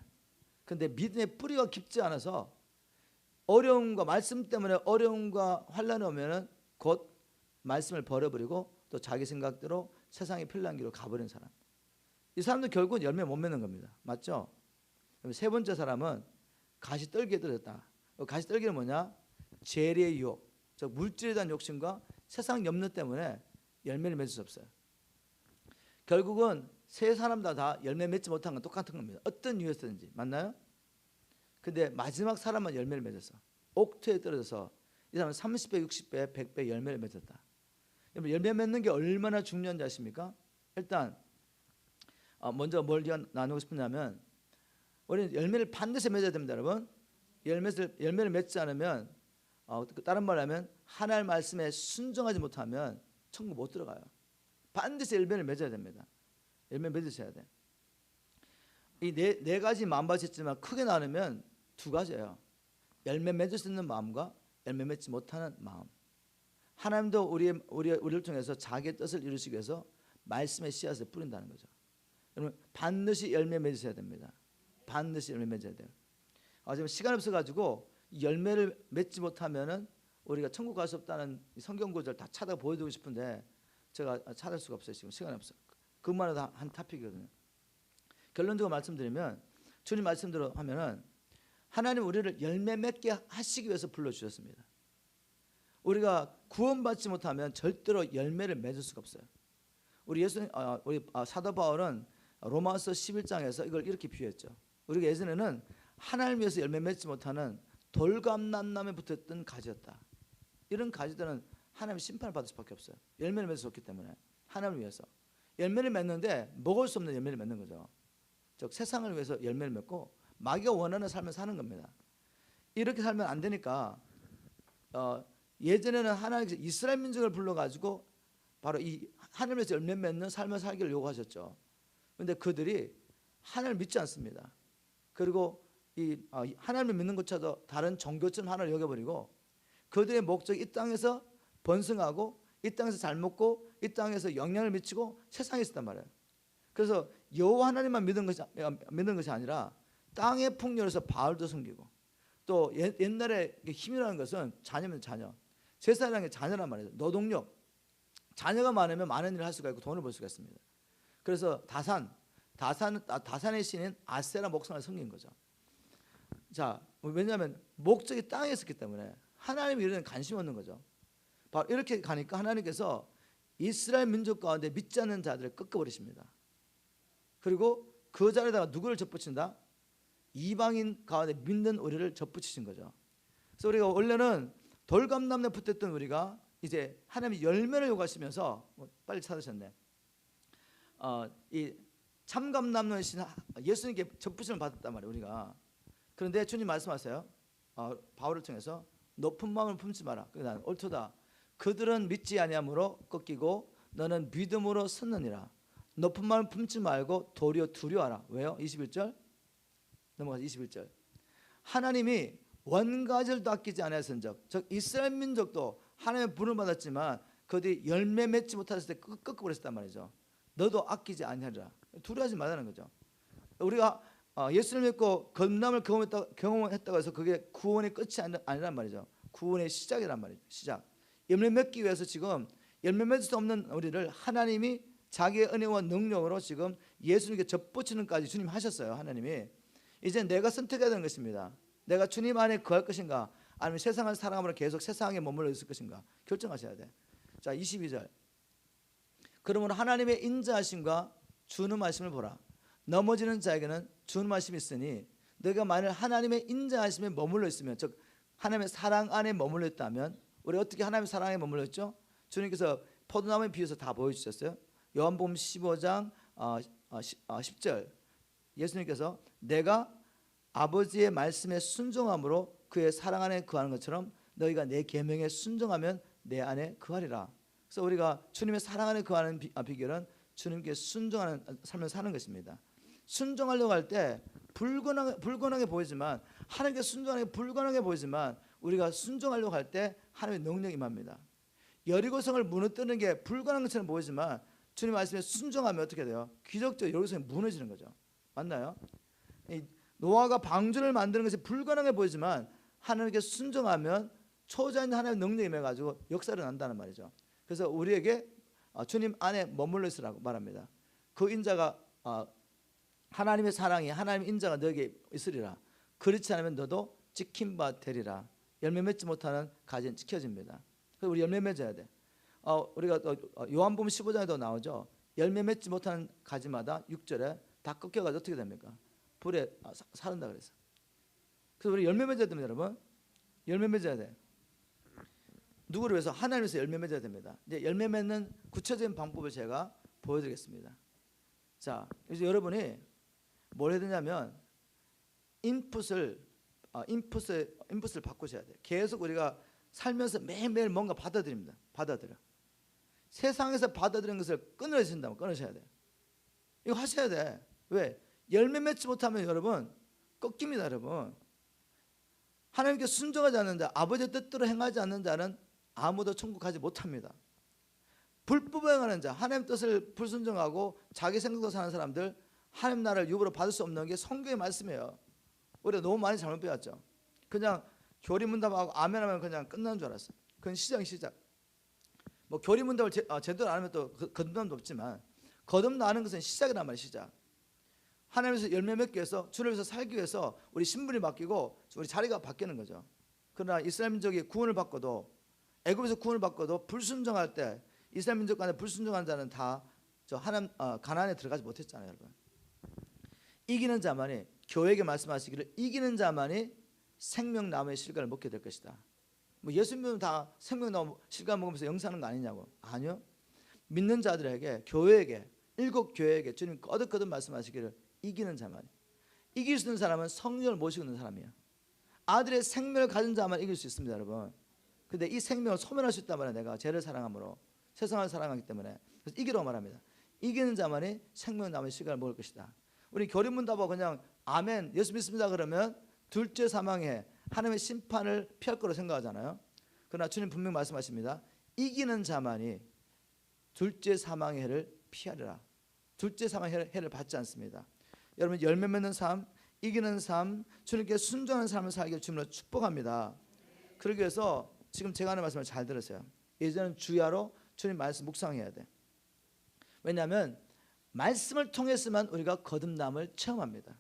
근데 믿음의 뿌리가 깊지 않아서 어려움과 말씀 때문에 어려움과 환란이 오면은 곧 말씀을 버려버리고 또 자기 생각대로 세상의 편리한 길로 가버린 사람. 이 사람도 결국은 열매 못 맺는 겁니다. 맞죠? 세 번째 사람은 가시떨기에 떨어졌다. 가시떨기는 뭐냐? 재리의 유혹, 즉 물질에 대한 욕심과 세상 염려 때문에 열매를 맺을 수 없어요. 결국은 세 사람다 다 열매 맺지 못한 건 똑같은 겁니다. 어떤 이유였든지. 맞나요? 근데 마지막 사람만 열매를 맺었어. 옥토에 떨어져서 이 사람은 30배, 60배, 100배 열매를 맺었다. 열매 맺는 게 얼마나 중요한지 아십니까? 일단 먼저 뭘 나누고 싶으냐면 우리는 열매를 반드시 맺어야 됩니다, 여러분. 열매를 맺지 않으면 다른 말로 하면 하나님의 말씀에 순종하지 못하면 천국 못 들어가요. 반드시 열매를 맺어야 됩니다. 열매 맺으셔야 돼. 이 네 가지 마음밭이 있지만 크게 나누면 두 가지예요. 열매 맺을 수 있는 마음과 열매 맺지 못하는 마음. 하나님도 우리를 통해서 자기의 뜻을 이루시기 위해서 말씀의 씨앗을 뿌린다는 거죠. 여러분 반드시 열매 맺으셔야 됩니다. 반드시 열매 맺어야 돼요. 지금 시간 없어가지고 열매를 맺지 못하면은 우리가 천국 갈 수 없다는 성경 구절 다 찾아 보여드리고 싶은데 제가 찾을 수가 없어요. 지금 시간이 없어요. 그것만 해도 한 토픽이거든요. 결론적으로 말씀드리면 주님 말씀대로 하면은 하나님 우리를 열매 맺게 하시기 위해서 불러주셨습니다. 우리가 구원받지 못하면 절대로 열매를 맺을 수가 없어요. 우리 사도 바울은 로마서 11장에서 이걸 이렇게 비유했죠. 우리가 예전에는 하나님 위해서 열매 맺지 못하는 돌감난나무에 붙었던 가지였다. 이런 가지들은 하나님의 심판을 받을 수밖에 없어요. 열매를 맺을 수 없기 때문에 하나님을 위해서 열매를 맺는데 먹을 수 없는 열매를 맺는 거죠. 즉 세상을 위해서 열매를 맺고 마귀가 원하는 삶을 사는 겁니다. 이렇게 살면 안 되니까 예전에는 하나님께서 이스라엘 민족을 불러가지고 바로 이 하나님에서 열매 맺는 삶을 살기를 요구하셨죠. 그런데 그들이 하나님을 믿지 않습니다. 그리고 이 하나님을 믿는 것처럼 다른 종교처럼 하나님을 여겨버리고 그들의 목적이 이 땅에서 번성하고 이 땅에서 잘 먹고 이 땅에서 영향을 미치고 세상에 있었단 말이에요. 그래서 여호와 하나님만 믿는 것이 아니라 땅의 풍요로서 바알도 섬기고 또 옛날에 힘이라는 것은 자녀면 자녀, 제사라는 게 자녀란 말이에요. 노동력, 자녀가 많으면 많은 일을 할 수가 있고 돈을 벌 수가 있습니다. 그래서 다산의 신인 아세라 목상을 섬긴 거죠. 자, 왜냐하면 목적이 땅에 있었기 때문에 하나님 일에는 관심 없는 거죠. 바로 이렇게 가니까 하나님께서 이스라엘 민족 가운데 믿지 않는 자들을 꺾어버리십니다. 그리고 그 자리에다가 누구를 접붙인다? 이방인 가운데 믿는 우리를 접붙이신 거죠. 그래서 우리가 원래는 돌감나무에 붙었던 우리가 이제 하나님이 열매를 요구하시면서 빨리 찾으셨네. 이 참감나무의 신 예수님께 접붙임을 받았단 말이에요. 우리가. 그런데 주님 말씀하세요. 바울을 통해서 높은 마음을 품지 마라. 그러니까 옳도다. 그들은 믿지 아니함으로 꺾이고 너는 믿음으로 섰느니라. 높은 마음을 품지 말고 도리어 두려워하라. 왜요? 21절 넘어가서 21절. 하나님이 원가절도 아끼지 아니하신즉 즉 이스라엘 민족도 하나님의 부름을 받았지만 그들이 열매 맺지 못했을 때 꺾어버렸단 말이죠. 너도 아끼지 아니하리라. 두려워하지 말라는 거죠. 우리가 예수를 믿고 건남을 경험했다고 해서 그게 구원의 끝이 아니란 말이죠. 구원의 시작이란 말이죠. 시작. 열매 맺기 위해서 지금 열매 맺을 수 없는 우리를 하나님이 자기의 은혜와 능력으로 지금 예수님께 접붙이는까지 주님 하셨어요. 하나님이 이제 내가 선택해야 되는 것입니다. 내가 주님 안에 거할 것인가 아니면 세상을 사랑함으로 계속 세상에 머물러 있을 것인가 결정하셔야 돼. 자 22절. 그러므로 하나님의 인자하심과 준음하심을 보라. 넘어지는 자에게는 준음하심이 있으니 너희가 만일 하나님의 인자하심에 머물러 있으면 즉 하나님의 사랑 안에 머물러 있다면 우리 어떻게 하나님의 사랑에 머물러 있죠? 주님께서 포도나무에 비유해서 다 보여주셨어요. 요한복음 15장 10절 예수님께서 내가 아버지의 말씀에 순종함으로 그의 사랑 안에 거하는 것처럼 너희가 내 계명에 순종하면 내 안에 거하리라. 그래서 우리가 주님의 사랑 안에 거하는 비결은 주님께 순종하는 삶을 사는 것입니다. 순종하려고 할 때 불건하게 보이지만 하나님께 순종하는 게 불건하게 보이지만 우리가 순종하려고 할 때 하나님의 능력이 임합니다. 여리고성을 무너뜨리는 게 불가능한 것처럼 보이지만 주님 말씀에 순종하면 어떻게 돼요? 기적적으로 여리고성이 무너지는 거죠. 맞나요? 노아가 방주를 만드는 것이 불가능해 보이지만 하나님께 순종하면 초자인 하나님의 능력이 임해가지고 역사를 난다는 말이죠. 그래서 우리에게 주님 안에 머물러 있으라고 말합니다. 그 인자가 하나님의 사랑이 하나님의 인자가 너에게 있으리라. 그렇지 않으면 너도 찍힌 바 되리라. 열매 맺지 못하는 가지는 찍혀집니다. 그래서 우리 열매 맺어야 돼. 우리가 또 요한복음 15장에도 나오죠. 열매 맺지 못하는 가지마다 6절에 다 꺾여가지고 어떻게 됩니까? 불에 사른다 그랬어. 그래서 우리 열매 맺어야 됩니다, 여러분. 열매 맺어야 돼. 누구를 위해서? 하나님을 위해서 열매 맺어야 됩니다. 이제 열매 맺는 구체적인 방법을 제가 보여드리겠습니다. 자, 그래서 여러분이 뭘 해야 되냐면 인풋을 바꾸셔야 돼요. 계속 우리가 살면서 매일매일 뭔가 받아들입니다. 받아들여. 세상에서 받아들이는 것을 끊어진다면 끊으셔야 돼요. 이거 하셔야 돼. 왜? 열매 맺지 못하면 여러분 꺾입니다, 여러분. 하나님께 순종하지 않는 자, 아버지의 뜻대로 행하지 않는 자는 아무도 천국 가지 못합니다. 불법을 행하는 자, 하나님 뜻을 불순종하고 자기 생각대로 사는 사람들, 하나님 나라를 유업으로 받을 수 없는 게 성경의 말씀이에요. 우리가 너무 많이 잘못 배웠죠. 그냥 교리문답하고 아멘하면 그냥 끝나는 줄 알았어요. 그건 시작. 뭐 교리문답을 제대로 안 하면 또 거듭남도 없지만 거듭나는 것은 시작이란 말이에요. 시작. 하나님에서 열매 맺기 위해서, 주를 위해서 살기 위해서 우리 신분이 바뀌고 우리 자리가 바뀌는 거죠. 그러나 이스라엘 민족이 구원을 받고도, 애굽에서 구원을 받고도 불순종할 때 이스라엘 민족 간에 불순종한 자는 다 저 하나님 가나안에 들어가지 못했잖아요, 여러분. 이기는 자만이, 교회에게 말씀하시기를 이기는 자만이 생명나무의 실과를 먹게 될 것이다. 뭐 예수 믿으면 다 생명나무 실과 먹으면서 영사하는 거 아니냐고. 아니요. 믿는 자들에게, 교회에게, 일곱 교회에게 주님 거듭거듭 말씀하시기를 이기는 자만이. 이길 수 있는 사람은 성령을 모시고 있는 사람이에요. 아들의 생명을 가진 자만 이길 수 있습니다, 여러분. 근데 이 생명을 소멸할 수 있단 말이에요. 내가 죄를 사랑함으로, 세상을 사랑하기 때문에. 그래서 이기라고 말합니다. 이기는 자만이 생명나무의 실과를 먹을 것이다. 우리 교리문답하고 그냥 아멘 예수 믿습니다 그러면 둘째 사망에 하나님의 심판을 피할 거로 생각하잖아요. 그러나 주님 분명 말씀하십니다. 이기는 자만이 둘째 사망의 해를 피하리라. 둘째 사망의 해를 받지 않습니다. 여러분, 열매 맺는 삶, 이기는 삶, 주님께 순종하는 삶을 살기를 주님으로 축복합니다. 그러기 위해서 지금 제가 하는 말씀을 잘 들으세요. 예전에는 주야로 주님 말씀 묵상해야 돼. 왜냐하면 말씀을 통해서만 우리가 거듭남을 체험합니다.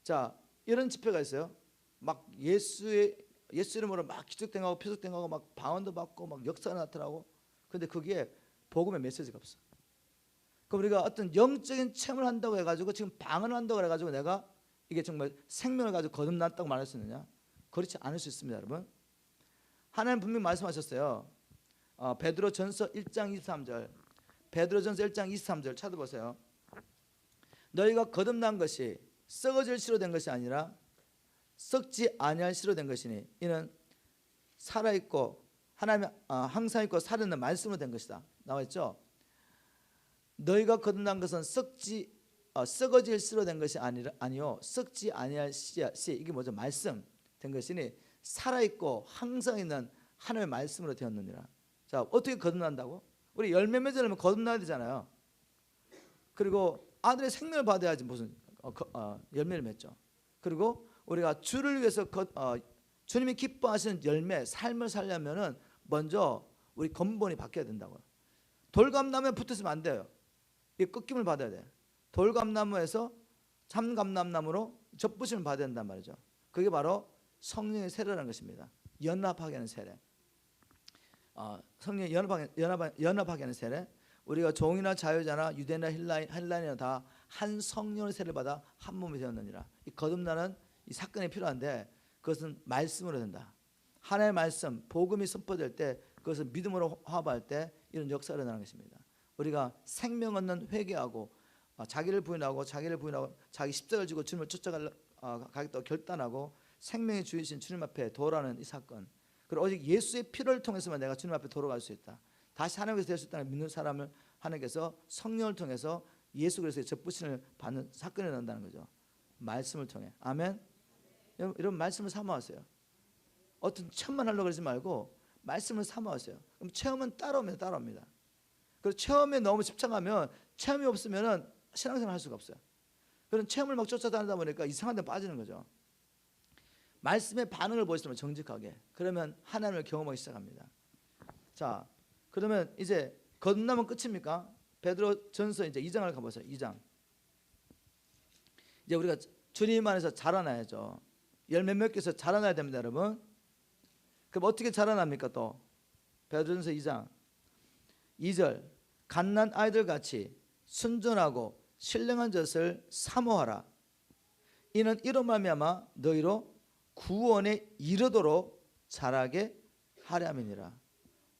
자, 이런 집회가 있어요. 막 예수 이름으로 막 기적행하고 표적행하고 막 방언도 받고 막 역사가 나타나고, 근데 거기에 복음의 메시지가 없어. 그럼 우리가 어떤 영적인 체험을 한다고 해가지고 지금 방언을 한다고 해가지고 내가 이게 정말 생명을 가지고 거듭났다고 말할 수 있느냐? 그렇지 않을 수 있습니다, 여러분. 하나님 분명히 말씀하셨어요. 베드로전서 1장 23절. 베드로전서 1장 23절 찾아보세요. 너희가 거듭난 것이 썩어질 씨로 된 것이 아니라 썩지 아니할 씨로 된 것이니 이는 살아있고 하나님 항상 있고 살아있는 말씀으로 된 것이다. 나와있죠. 너희가 거듭난 것은 썩어질 씨로 된 것이 아니요 썩지 아니할 씨, 이게 뭐죠? 말씀 된 것이니 살아있고 항상 있는 하나님의 말씀으로 되었느니라. 자, 어떻게 거듭난다고? 우리 열매 맺으려면 거듭나야 되잖아요. 그리고 아들의 생명을 받아야지 무슨 열매를 맺죠. 그리고 우리가 주를 위해서 주님이 기뻐하시는 열매, 삶을 살려면은 먼저 우리 근본이 바뀌어야 된다고요. 돌감나무에 붙으면 안 돼요. 이 꺾임을 받아야 돼. 돌감나무에서 참감나무로 접붙임을 받아야 된단 말이죠. 그게 바로 성령의 세례라는 것입니다. 연합하게 하는 세례. 성령이 연합하게 하는 세례. 우리가 종이나 자유자나 유대나 헬라인이나 다 한 성령의 세례를 받아 한 몸이 되었느니라. 이 거듭나는 이 사건이 필요한데 그것은 말씀으로 된다. 하나님의 말씀, 복음이 선포될 때 그것을 믿음으로 화합할 때 이런 역사가 일어나는 것입니다. 우리가 생명 얻는 회개하고 자기를 부인하고 자기 십자가를 지고 주님을 쫓아가겠다고 결단하고 생명의 주이신 주님 앞에 돌아가는 이 사건. 그리고 오직 예수의 피를 통해서만 내가 주님 앞에 돌아갈 수 있다. 다시 하나님께서 될 수 있다는 믿는 사람을 하나님께서 성령을 통해서 예수 그리스도의 접붙임을 받는 사건이 일어난다는 거죠. 말씀을 통해. 아멘. 여러분 말씀을 사모하세요. 어떤 체험만 하려고 그러지 말고 말씀을 사모하세요. 그럼 체험은 따라옵니다. 그리고 체험에 너무 집착하면 체험이 없으면 신앙생활 할 수가 없어요. 그런 체험을 막 쫓아다니다 보니까 이상한 데 빠지는 거죠. 말씀의 반응을 보시면 정직하게. 그러면 하나님을 경험하기 시작합니다. 자, 그러면 이제 거듭나면 끝입니까? 베드로전서 이제 2장을 가보세요. 2장. 이제 우리가 주님 안에서 자라나야죠. 열매 맺기 위해서 자라나야 됩니다, 여러분. 그럼 어떻게 자라납니까? 또 베드로전서 2장. 2절 갓난 아이들 같이 순전하고 신령한 젖을 사모하라. 이는 이로 말미암아 너희로 구원에 이르도록 자라게 하려 함이니라.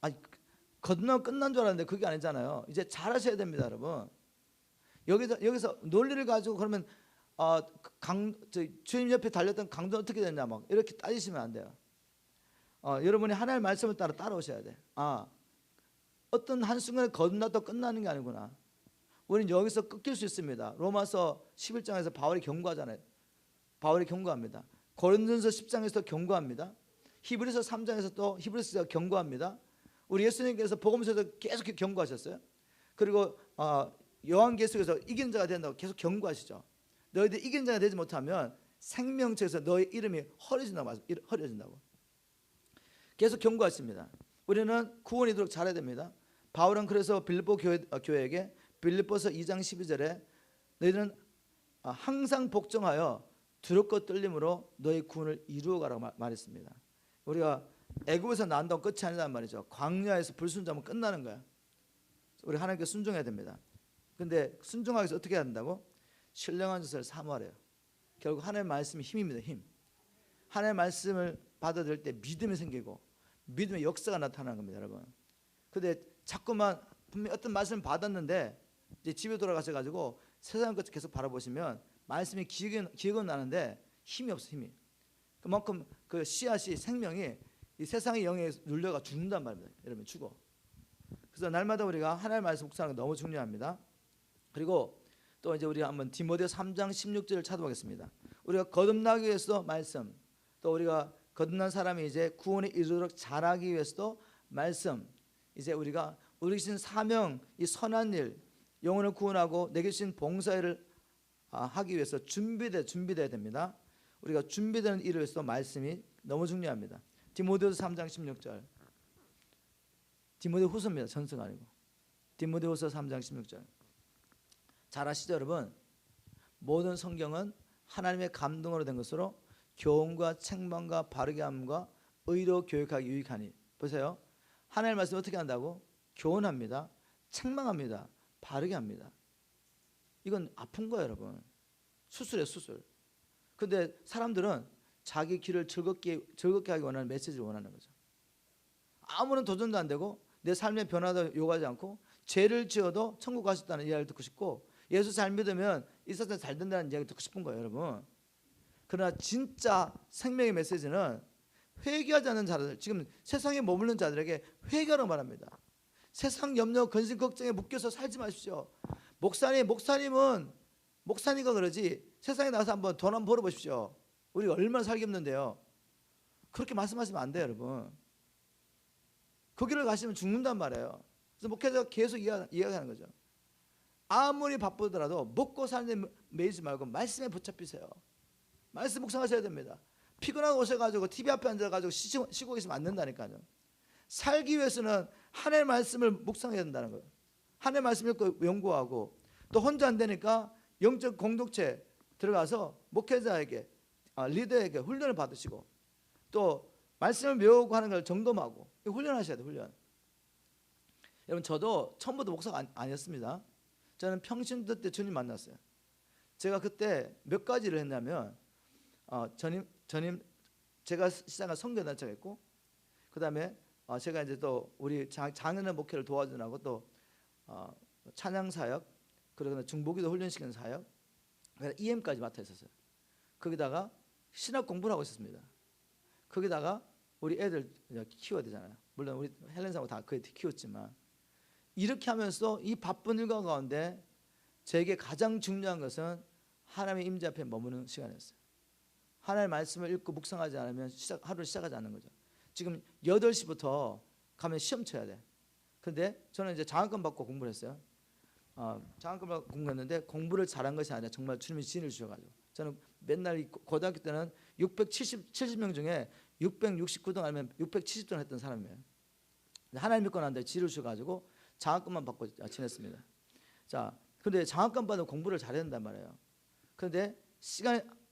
아니, 건너 끝난 줄 알았는데 그게 아니잖아요. 이제 잘하셔야 됩니다, 여러분. 여기서 논리를 가지고 그러면 주님 옆에 달렸던 강도 어떻게 됐냐 막 이렇게 따지시면 안 돼요. 여러분이 하나님의 말씀을 따라오셔야 돼. 어떤 한순간에 건너도 끝나는 게 아니구나. 우리는 여기서 끊길 수 있습니다. 로마서 11장에서 바울이 경고하잖아요. 바울이 경고합니다. 고린도전서 10장에서 경고합니다. 히브리서 3장에서 또 히브리서가 경고합니다. 우리 예수님께서 복음서에서 계속 경고하셨어요. 그리고 요한계시록에서 이긴 자가 된다고 계속 경고하시죠. 너희들 이긴 자가 되지 못하면 생명책에서 너희 이름이 허려진다고 계속 경고하십니다. 우리는 구원이 되도록 잘해야 됩니다. 바울은 그래서 빌립보 교회에게 빌립보서 2장 12절에 너희들은 항상 복종하여 두렵고 떨림으로 너희 구원을 이루어가라고 말했습니다. 우리가 애굽에서 난다고 끝이 아니란 말이죠. 광야에서 불순종하면 끝나는 거야. 우리 하나님께 순종해야 됩니다. 근데 순종하기 위해서 어떻게 해야 된다고? 신령한 젖을 사모하래요. 결국 하나님의 말씀이 힘입니다. 힘. 하나님의 말씀을 받아들일 때 믿음이 생기고 믿음의 역사가 나타나는 겁니다, 여러분. 근데 자꾸만 분명히 어떤 말씀을 받았는데 이제 집에 돌아가셔가지고 세상 것을 계속 바라보시면 말씀이 기억은 나는데 힘이 없어. 힘이. 그만큼 그 씨앗이 생명이 이 세상의 영에 눌려가 죽는단 말입니다. 여러분 죽어. 그래서 날마다 우리가 하나님의 말씀 묵상하는 게 너무 중요합니다. 그리고 또 이제 우리가 한번 디모데 3장 16절을 찾아보겠습니다. 우리가 거듭나기 위해서 말씀, 또 우리가 거듭난 사람이 이제 구원에 이르도록 자라기 위해서도 말씀, 이제 우리가 우리 주신 사명, 이 선한 일, 영혼을 구원하고 내게 주신 봉사일을 하기 위해서 준비돼야 됩니다. 우리가 준비되는 일을 위해서 말씀이 너무 중요합니다. 디모데후서 3장 16절. 디모데후서입니다. 전서가 아니고. 디모데후서 3장 16절. 잘 아시죠, 여러분? 모든 성경은 하나님의 감동으로 된 것으로 교훈과 책망과 바르게 함과 의로 교육하기 유익하니. 보세요. 하나님의 말씀 어떻게 한다고? 교훈합니다. 책망합니다. 바르게 합니다. 이건 아픈 거예요, 여러분. 수술이에요, 수술. 근데 사람들은 자기 길을 즐겁게 하기 원하는 메시지를 원하는 거죠. 아무런 도전도 안 되고 내 삶의 변화도 요구하지 않고 죄를 지어도 천국 가셨다는 이야기를 듣고 싶고 예수 잘 믿으면 이 세상 잘 된다는 이야기 듣고 싶은 거예요, 여러분. 그러나 진짜 생명의 메시지는 회개하지 않는 자들, 지금 세상에 머무르는 자들에게 회개하라고 말합니다. 세상 염려, 근심, 걱정에 묶여서 살지 마십시오. 목사님은 목사니까 그러지 세상에 나가서 한번 돈 한번 벌어보십시오. 우리가 얼마나 살기 힘든데요. 그렇게 말씀하시면 안 돼요, 여러분. 그 길을 가시면 죽는단 말이에요. 그래서 목회자가 계속 이야기하는 거죠. 아무리 바쁘더라도 먹고 사는 데 매이지 말고 말씀에 붙잡히세요. 말씀 묵상하셔야 됩니다. 피곤하고 오셔가지고 TV 앞에 앉아가지고 쉬고 계시면 안 된다니까요. 살기 위해서는 하나님의 말씀을 묵상해야 된다는 거예요. 하나님의 말씀 읽고 연구하고 또 혼자 안 되니까 영적 공동체 들어가서 목회자에게 리더에게 훈련을 받으시고 또 말씀을 배우고 하는 걸 점검하고 훈련하셔야 돼요. 훈련. 여러분 저도 처음부터 목사가 아니었습니다. 저는 평신도 때 주님 만났어요. 제가 그때 몇 가지를 했냐면 전임 제가 시작한 선교단체가 있고 그 다음에 제가 이제 또 우리 장인의 목회를 도와주고 또 찬양 사역 그리고 중보기도 훈련시키는 사역 EM까지 맡아 있었어요. 거기다가 신학 공부를 하고 있었습니다. 거기다가 우리 애들 키워야 되잖아요. 물론 우리 헬렌사하고 다 그에 키웠지만 이렇게 하면서 이 바쁜 일과 가운데 제게 가장 중요한 것은 하나님의 임재 앞에 머무는 시간이었어요. 하나님의 말씀을 읽고 묵상하지 않으면 하루를 시작하지 않는 거죠. 지금 8시부터 가면 시험 쳐야 돼. 근데 저는 이제 장학금 받고 공부를 했어요. 장학금 받고 공부했는데 공부를 잘한 것이 아니라 정말 주님이 지혜를 주셔가지고 저는 맨날 고등학교 때는 70명 중에 669등 아니면 670등 했던 사람이에요. 하나님 믿고 난 다음에 지혜를 주셔가지고 장학금만 받고 지냈습니다. 자, 근데 장학금 받으면 공부를 잘해야 된단 말이에요. 그런데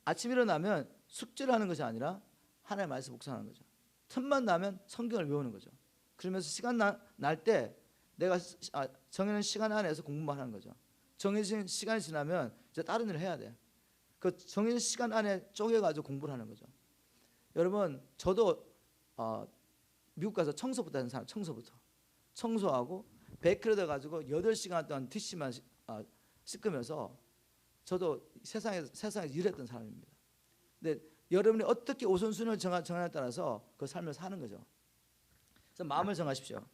아침 일어나면 숙제를 하는 것이 아니라 하나님의 말씀 묵상하는 거죠. 틈만 나면 성경을 외우는 거죠. 그러면서 시간 날 때 내가 정해진 시간 안에서 공부만 하는 거죠. 정해진 시간이 지나면 이제 다른 일을 해야 돼. 그 정해진 시간 안에 쪼개가지고 공부를 하는 거죠. 여러분, 저도 미국 가서 청소부터 하는 사람, 청소하고 베이크를 가지고 8시간 동안 디시만 씻으면서 저도 세상에서 일했던 사람입니다. 근데 여러분이 어떻게 우선순위를 정하냐에 따라서 그 삶을 사는 거죠. 그래서 마음을 정하십시오.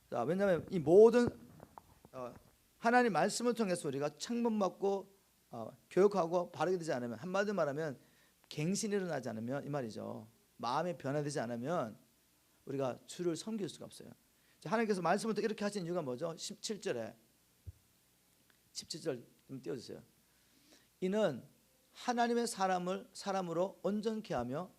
자, 왜냐하면 이 모든 하나님 말씀을 통해서 우리가 책망받고 교육하고 바르게 되지 않으면, 한마디로 말하면 갱신이 일어나지 않으면, 이 말이죠. 마음이 변화되지 않으면 우리가 주를 섬길 수가 없어요. 자, 하나님께서 말씀을 또 이렇게 하신 이유가 뭐죠? 17절 좀 띄워주세요. 이는 하나님의 사람으로 온전케 하며,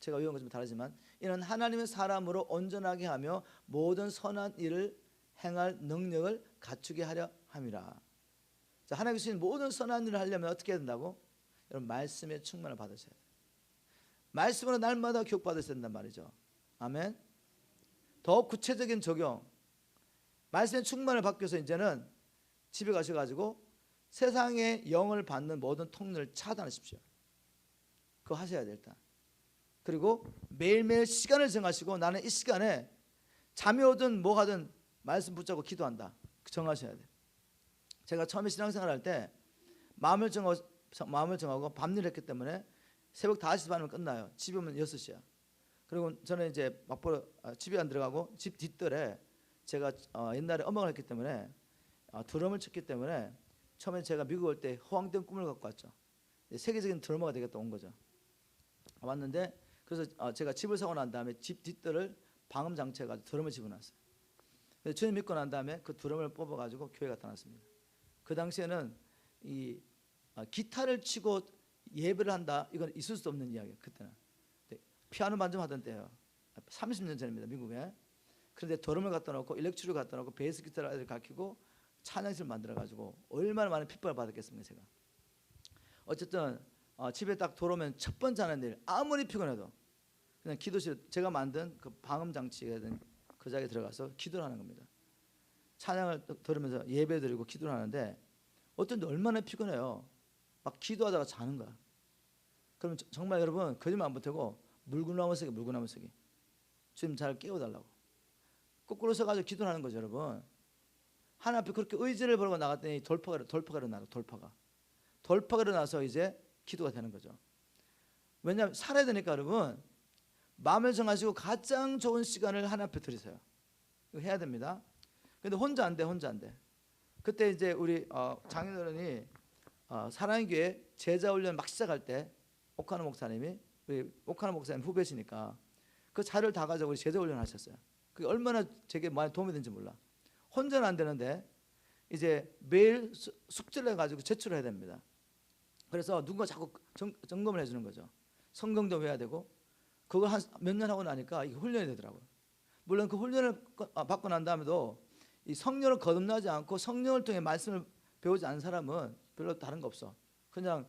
제가 외운 것 좀 다르지만, 이는 하나님의 사람으로 온전하게 하며 모든 선한 일을 행할 능력을 갖추게 하려 함이라. 자, 하나님께서 주신 모든 선한 일을 하려면 어떻게 해야 된다고? 여러분, 말씀의 충만을 받으셔야 돼요. 말씀으로 날마다 교육받으셔야 된단 말이죠. 아멘. 더 구체적인 적용, 말씀의 충만을 받기 위해서 이제는 집에 가셔가지고 세상의 영을 받는 모든 통로를 차단하십시오. 그거 하셔야 돼요, 일단. 그리고 매일매일 시간을 정하시고, 나는 이 시간에 잠이 오든 뭐하든 말씀 붙잡고 기도한다, 정하셔야 돼요. 제가 처음에 신앙생활 할 때 마음을 정하고 밤일 했기 때문에 새벽 5시 반이면 끝나요. 집에 오면 6시야. 그리고 저는 이제 막보러 집에 안 들어가고 집 뒷뜰에 제가 옛날에 음악을 했기 때문에 드럼을 쳤기 때문에 처음에 제가 미국 올 때 허황된 꿈을 갖고 왔죠. 세계적인 드러머가 되겠다 온 거죠. 왔는데, 그래서 제가 집을 사고 난 다음에 집 뒷뜰을 방음 장치해가지고 드럼을 집어놨어요. 그래서 주님 믿고 난 다음에 그 드럼을 뽑아가지고 교회 갖다 놨습니다. 그 당시에는 이 기타를 치고 예배를 한다, 이건 있을 수 없는 이야기예요. 그때는 피아노 반점하던 때예요. 30년 전입니다, 미국에. 그런데 드럼을 갖다 놓고 일렉트릭을 갖다 놓고 베이스 기타를 가르치고 찬양실을 만들어가지고 얼마나 많은 핍박을 받았겠습니까, 제가. 어쨌든 집에 딱 돌아오면 첫 번째 하는 일, 아무리 피곤해도 그냥 기도실, 제가 만든 그 방음 장치가 된 그 자리에 들어가서 기도를 하는 겁니다. 찬양을 들으면서 예배 드리고 기도를 하는데, 어떤 때 얼마나 피곤해요. 막 기도하다가 자는 거야. 그럼 정말 여러분, 거짓말 안 보태고 물구나무 서기 주님 잘 깨워달라고 거꾸로 서가지고 기도를 하는 거죠, 여러분. 하나님 앞에 그렇게 의지를 벌고 나갔더니 돌파가 일어나요. 돌파가 일어나서 이제 기도가 되는 거죠. 왜냐하면 살아야 되니까. 여러분, 마음을 정하시고 가장 좋은 시간을 하나님 앞에 드리세요. 이거 해야 됩니다. 근데 혼자 안 돼. 그때 이제 우리 장인어른이 사랑의 교회 제자훈련 막 시작할 때 오카노 목사님이, 우리 오카노 목사님 후배시니까 그 자료를 다 가지고 우리 제자훈련 하셨어요. 그게 얼마나 제게 많이 도움이 되는지 몰라. 혼자는 안 되는데 이제 매일 숙제를 해가지고 제출을 해야 됩니다. 그래서 누군가 자꾸 점검을 해주는 거죠. 성경도 외워야 되고, 그걸 한 몇 년 하고 나니까 이게 훈련이 되더라고요. 물론 그 훈련을 받고 난 다음에도 이 성령을 거듭나지 않고 성령을 통해 말씀을 배우지 않은 사람은 별로 다른 거 없어. 그냥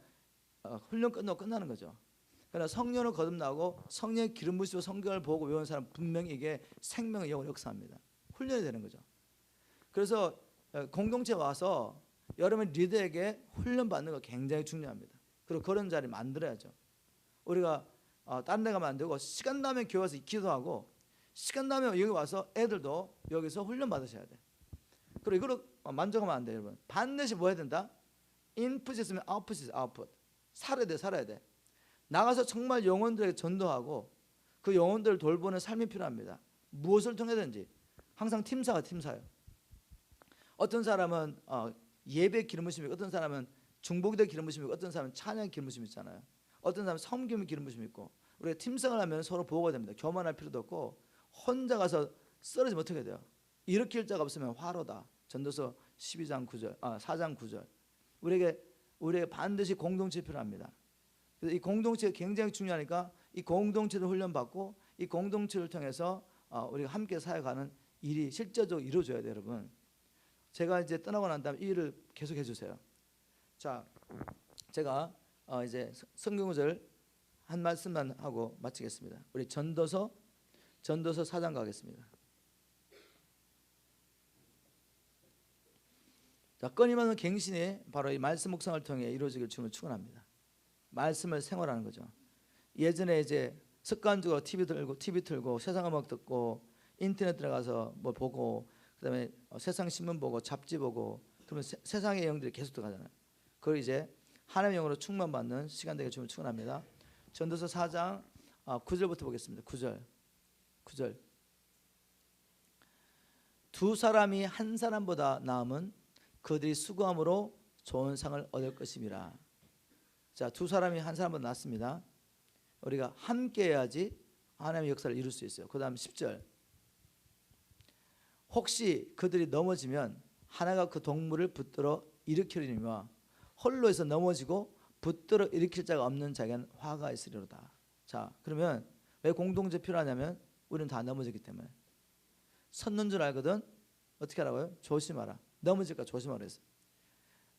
훈련 끝나고 끝나는 거죠. 그러나 성령을 거듭나고 성령의 기름 부으시고 성경을 보고 외우는 사람, 분명히 이게 생명의 영을 역사합니다. 훈련이 되는 거죠. 그래서 공동체 와서 여러분 리더에게 훈련 받는 거 굉장히 중요합니다. 그리고 그런 자리 만들어야죠. 우리가 다른 데 가면 안 되고, 시간 나면 교회 와서 기도하고, 시간 나면 여기 와서 애들도 여기서 훈련 받으셔야 돼. 그리고 이거로 만족하면 안 돼요, 여러분. 반드시 뭐 해야 된다? 인풋이 있으면 아웃풋이 있어요. 아웃풋. 살아야 돼. 나가서 정말 영혼들에게 전도하고 그 영혼들을 돌보는 삶이 필요합니다. 무엇을 통해든지. 항상 팀사예요. 어떤 사람은 예배 기름 부심이 있고, 어떤 사람은 중보기도 기름 부심이 있고, 어떤 사람은 찬양 기름 부심이 있잖아요. 어떤 사람은 섬김 기름 부심이 있고. 우리가 팀생을 하면 서로 보호가 됩니다. 교만할 필요도 없고, 혼자 가서 쓰러지면 어떻게 돼요? 일으킬 자가 없으면 화로다. 전도서 4장 9절. 우리에게 반드시 공동체 필요합니다. 그래서 이 공동체가 굉장히 중요하니까 이 공동체를 훈련받고, 이 공동체를 통해서 우리가 함께 살아가는 일이 실제적으로 이루어져야 돼요, 여러분. 제가 이제 떠나고 난 다음에 이 일을 계속 해주세요. 자, 제가 이제 성경구절 한 말씀만 하고 마치겠습니다. 우리 전도서 4장 가겠습니다. 자, 끊임없는 갱신이 바로 이 말씀 묵상을 통해 이루어지길 주님을 축원합니다. 말씀을 생활하는 거죠. 예전에 이제 습관적으로 TV 틀고 세상 음악 듣고 인터넷 들어가서 뭐 보고 그다음에 세상 신문 보고 잡지 보고 그러면 세상의 영들이 계속 들어가잖아요. 그걸 이제 하나님의 영으로 충만받는 시간 되게 주님을 축원합니다. 전도서 4장 9절부터 보겠습니다. 9절. 두 사람이 한 사람보다 나음은 그들이 수고함으로 좋은 상을 얻을 것임이라. 자, 두 사람이 한 사람보다 낫습니다. 우리가 함께 해야지 하나님의 역사를 이룰 수 있어요. 그 다음 10절. 혹시 그들이 넘어지면 하나가 그 동물을 붙들어 일으키리니와 홀로 해서 넘어지고 붙들어 일으킬 자가 없는 자에게는 화가 있으리로다. 자, 그러면 왜 공동체 필요하냐면 우리는 다 넘어지기 때문에. 섰는 줄 알거든 어떻게 하라고요? 조심하라. 넘어질까 조심하라 했어요.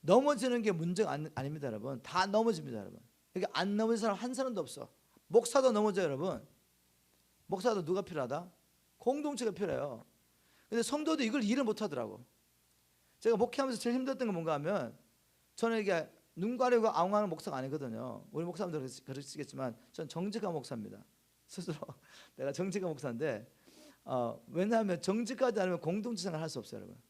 넘어지는 게 문제가 아닙니다, 여러분. 다 넘어집니다, 여러분. 그러니까 안 넘어진 사람 한 사람도 없어. 목사도 넘어져요, 여러분. 목사도 누가 필요하다? 공동체가 필요해요. 근데 성도도 이걸 이해를 못하더라고. 제가 목회하면서 제일 힘들었던 건 뭔가 하면 저는 이게 눈 가리고 아웅하는 목사가 아니거든요. 우리 목사님들 그러시겠지만 전 정직한 목사입니다. 스스로 내가 정직한 목사인데 왜냐하면 정직하지 않으면 공동체 생활을 할 수 없어요, 여러분.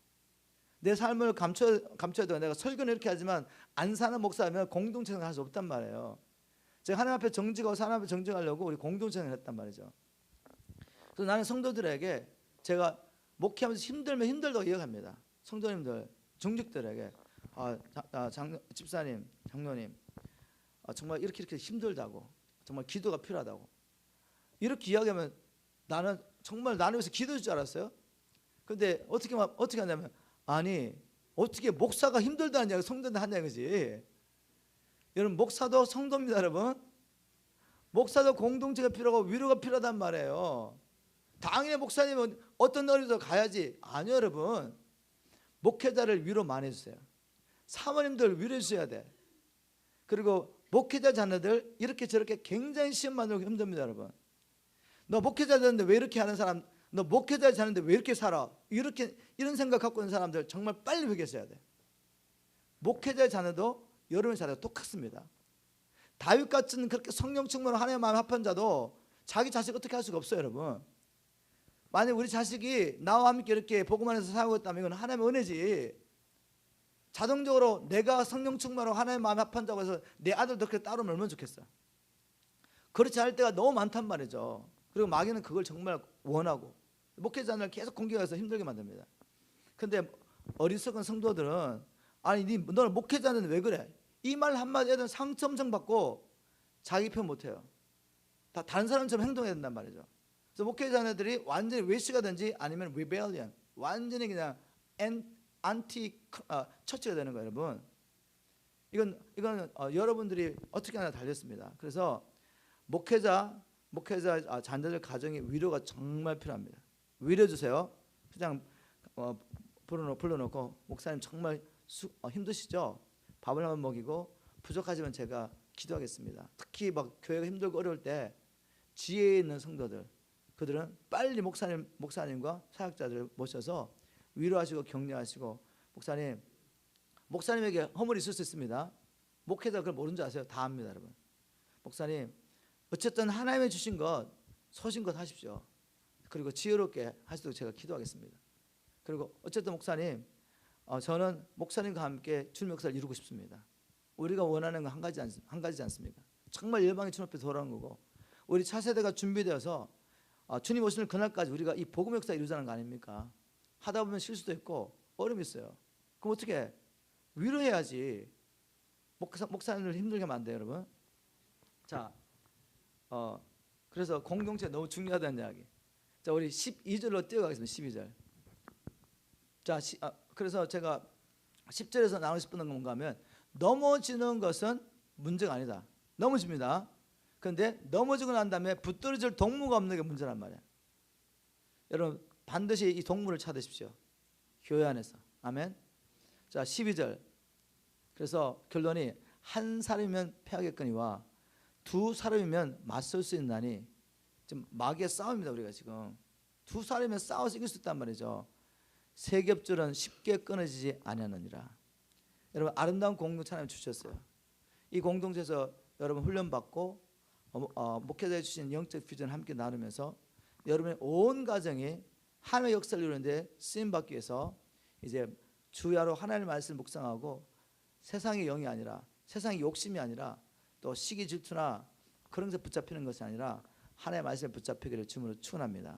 내 삶을 감춰야 돼. 내가 설교는 이렇게 하지만 안 사는 목사면 공동체 생활을 할 수 없단 말이에요. 제가 하나님 앞에 정직하고 사람 앞에 정직하려고 우리 공동체 생활을 했단 말이죠. 그래서 나는 성도들에게 제가 목회하면서 힘들면 힘들다고 이야기합니다. 성도님들, 정직들에게 집사님, 장로님 정말 이렇게 힘들다고 정말 기도가 필요하다고 이렇게 이야기하면 나는 정말 나를 위해서 기도할 줄 알았어요. 근데 어떻게 하냐면 아니 어떻게 목사가 힘들다는 이야기 성도한테 하냐 이거지. 여러분 목사도 성도입니다, 여러분. 목사도 공동체가 필요하고 위로가 필요하단 말이에요. 당연히 목사님은 어떤 어디서 가야지. 아니요, 여러분. 목회자를 위로 많이 해주세요. 사모님들 위로해 주셔야 돼. 그리고 목회자 자녀들 이렇게 저렇게 굉장히 시험 만들고 힘듭니다, 여러분. 너 목회자 자는데 왜 이렇게 하는 사람, 너 목회자 자는데 왜 이렇게 살아? 이런 생각 갖고 있는 사람들 정말 빨리 회개했어야 돼. 목회자 자녀도 여러분의 자녀도 똑같습니다. 다윗 같은 그렇게 성령 충만으로 하나님의 마음에 합한 자도 자기 자식 어떻게 할 수가 없어요, 여러분. 만약 우리 자식이 나와 함께 이렇게 복음 안에서 살고 있다면 이건 하나님의 은혜지. 자동적으로 내가 성령 충만으로 하나님의 마음에 합한 자고 해서 내 아들도 그렇게 따르면 얼마나 좋겠어. 그렇지 않을 때가 너무 많단 말이죠. 그리고 마귀는 그걸 정말 원하고 목회자를 계속 공격해서 힘들게 만듭니다. 근데 어리석은 성도들은 아니 너는 목회자는 왜 그래? 이 말 한마디 애들은 상처 엄청 받고 자기 편 못해요. 다 다른 사람처럼 행동해야 된단 말이죠. 그래서 목회자들이 완전히 외시가든지 아니면 rebellion, 완전히 그냥 안티 처치가 되는 거예요, 여러분. 이건 여러분들이 어떻게 하나 달렸습니다. 그래서 목회자 자녀들 가정의 위로가 정말 필요합니다. 위로해 주세요. 그냥 불러놓고 목사님 정말 힘드시죠? 밥을 한번 먹이고 부족하지만 제가 기도하겠습니다. 특히 막 교회가 힘들고 어려울 때 지혜에 있는 성도들 그들은 빨리 목사님과 사역자들을 모셔서 위로하시고 격려하시고 목사님에게 허물이 있을 수 있습니다. 목회자 그걸 모르는 줄 아세요? 다 압니다, 여러분. 목사님 어쨌든 하나님의 주신 것 소신껏 하십시오. 그리고 지혜롭게 하시도록 제가 기도하겠습니다. 그리고 어쨌든 목사님 저는 목사님과 함께 주님의 역사를 이루고 싶습니다. 우리가 원하는 건 한 가지지 않습니까? 정말 열방의 주님 앞에 돌아오는 거고 우리 차세대가 준비되어서 주님 오시는 그날까지 우리가 이 복음 역사 이루자는 거 아닙니까? 하다 보면 실수도 있고 어려움이 있어요. 그럼 어떻게 해? 위로해야지. 목사님을 힘들게 하면 안 돼요, 여러분. 자, 그래서 공동체 너무 중요하다는 이야기. 자, 우리 12절로 뛰어가겠습니다. 12절. 자, 그래서 제가 10절에서 나누고 싶은 건 뭔가 하면 넘어지는 것은 문제가 아니다. 넘어집니다. 그런데 넘어지고 난 다음에 붙들어질 동무가 없는 게 문제란 말이에요. 여러분 반드시 이 동무를 찾으십시오. 교회 안에서. 아멘. 자, 12절. 그래서 결론이 한 사람이면 패하겠거니와 두 사람이면 맞설 수 있나니 지금 마귀의 싸움입니다. 우리가 지금 두 사람이면 싸워서 이길 수 있단 말이죠. 세 겹줄은 쉽게 끊어지지 아니하느니라. 여러분 아름다운 공동체 하나님 주셨어요. 이 공동체에서 여러분 훈련받고 목회자에 주신 영적 비전을 함께 나누면서 여러분의 온 가정이 하나님의 역사를 이루는데 쓰임받기 위해서 이제 주야로 하나님의 말씀을 묵상하고 세상의 영이 아니라 세상의 욕심이 아니라 또 시기 질투나 그런 것에 붙잡히는 것이 아니라 하나님의 말씀에 붙잡히기를 주님으로 축원합니다.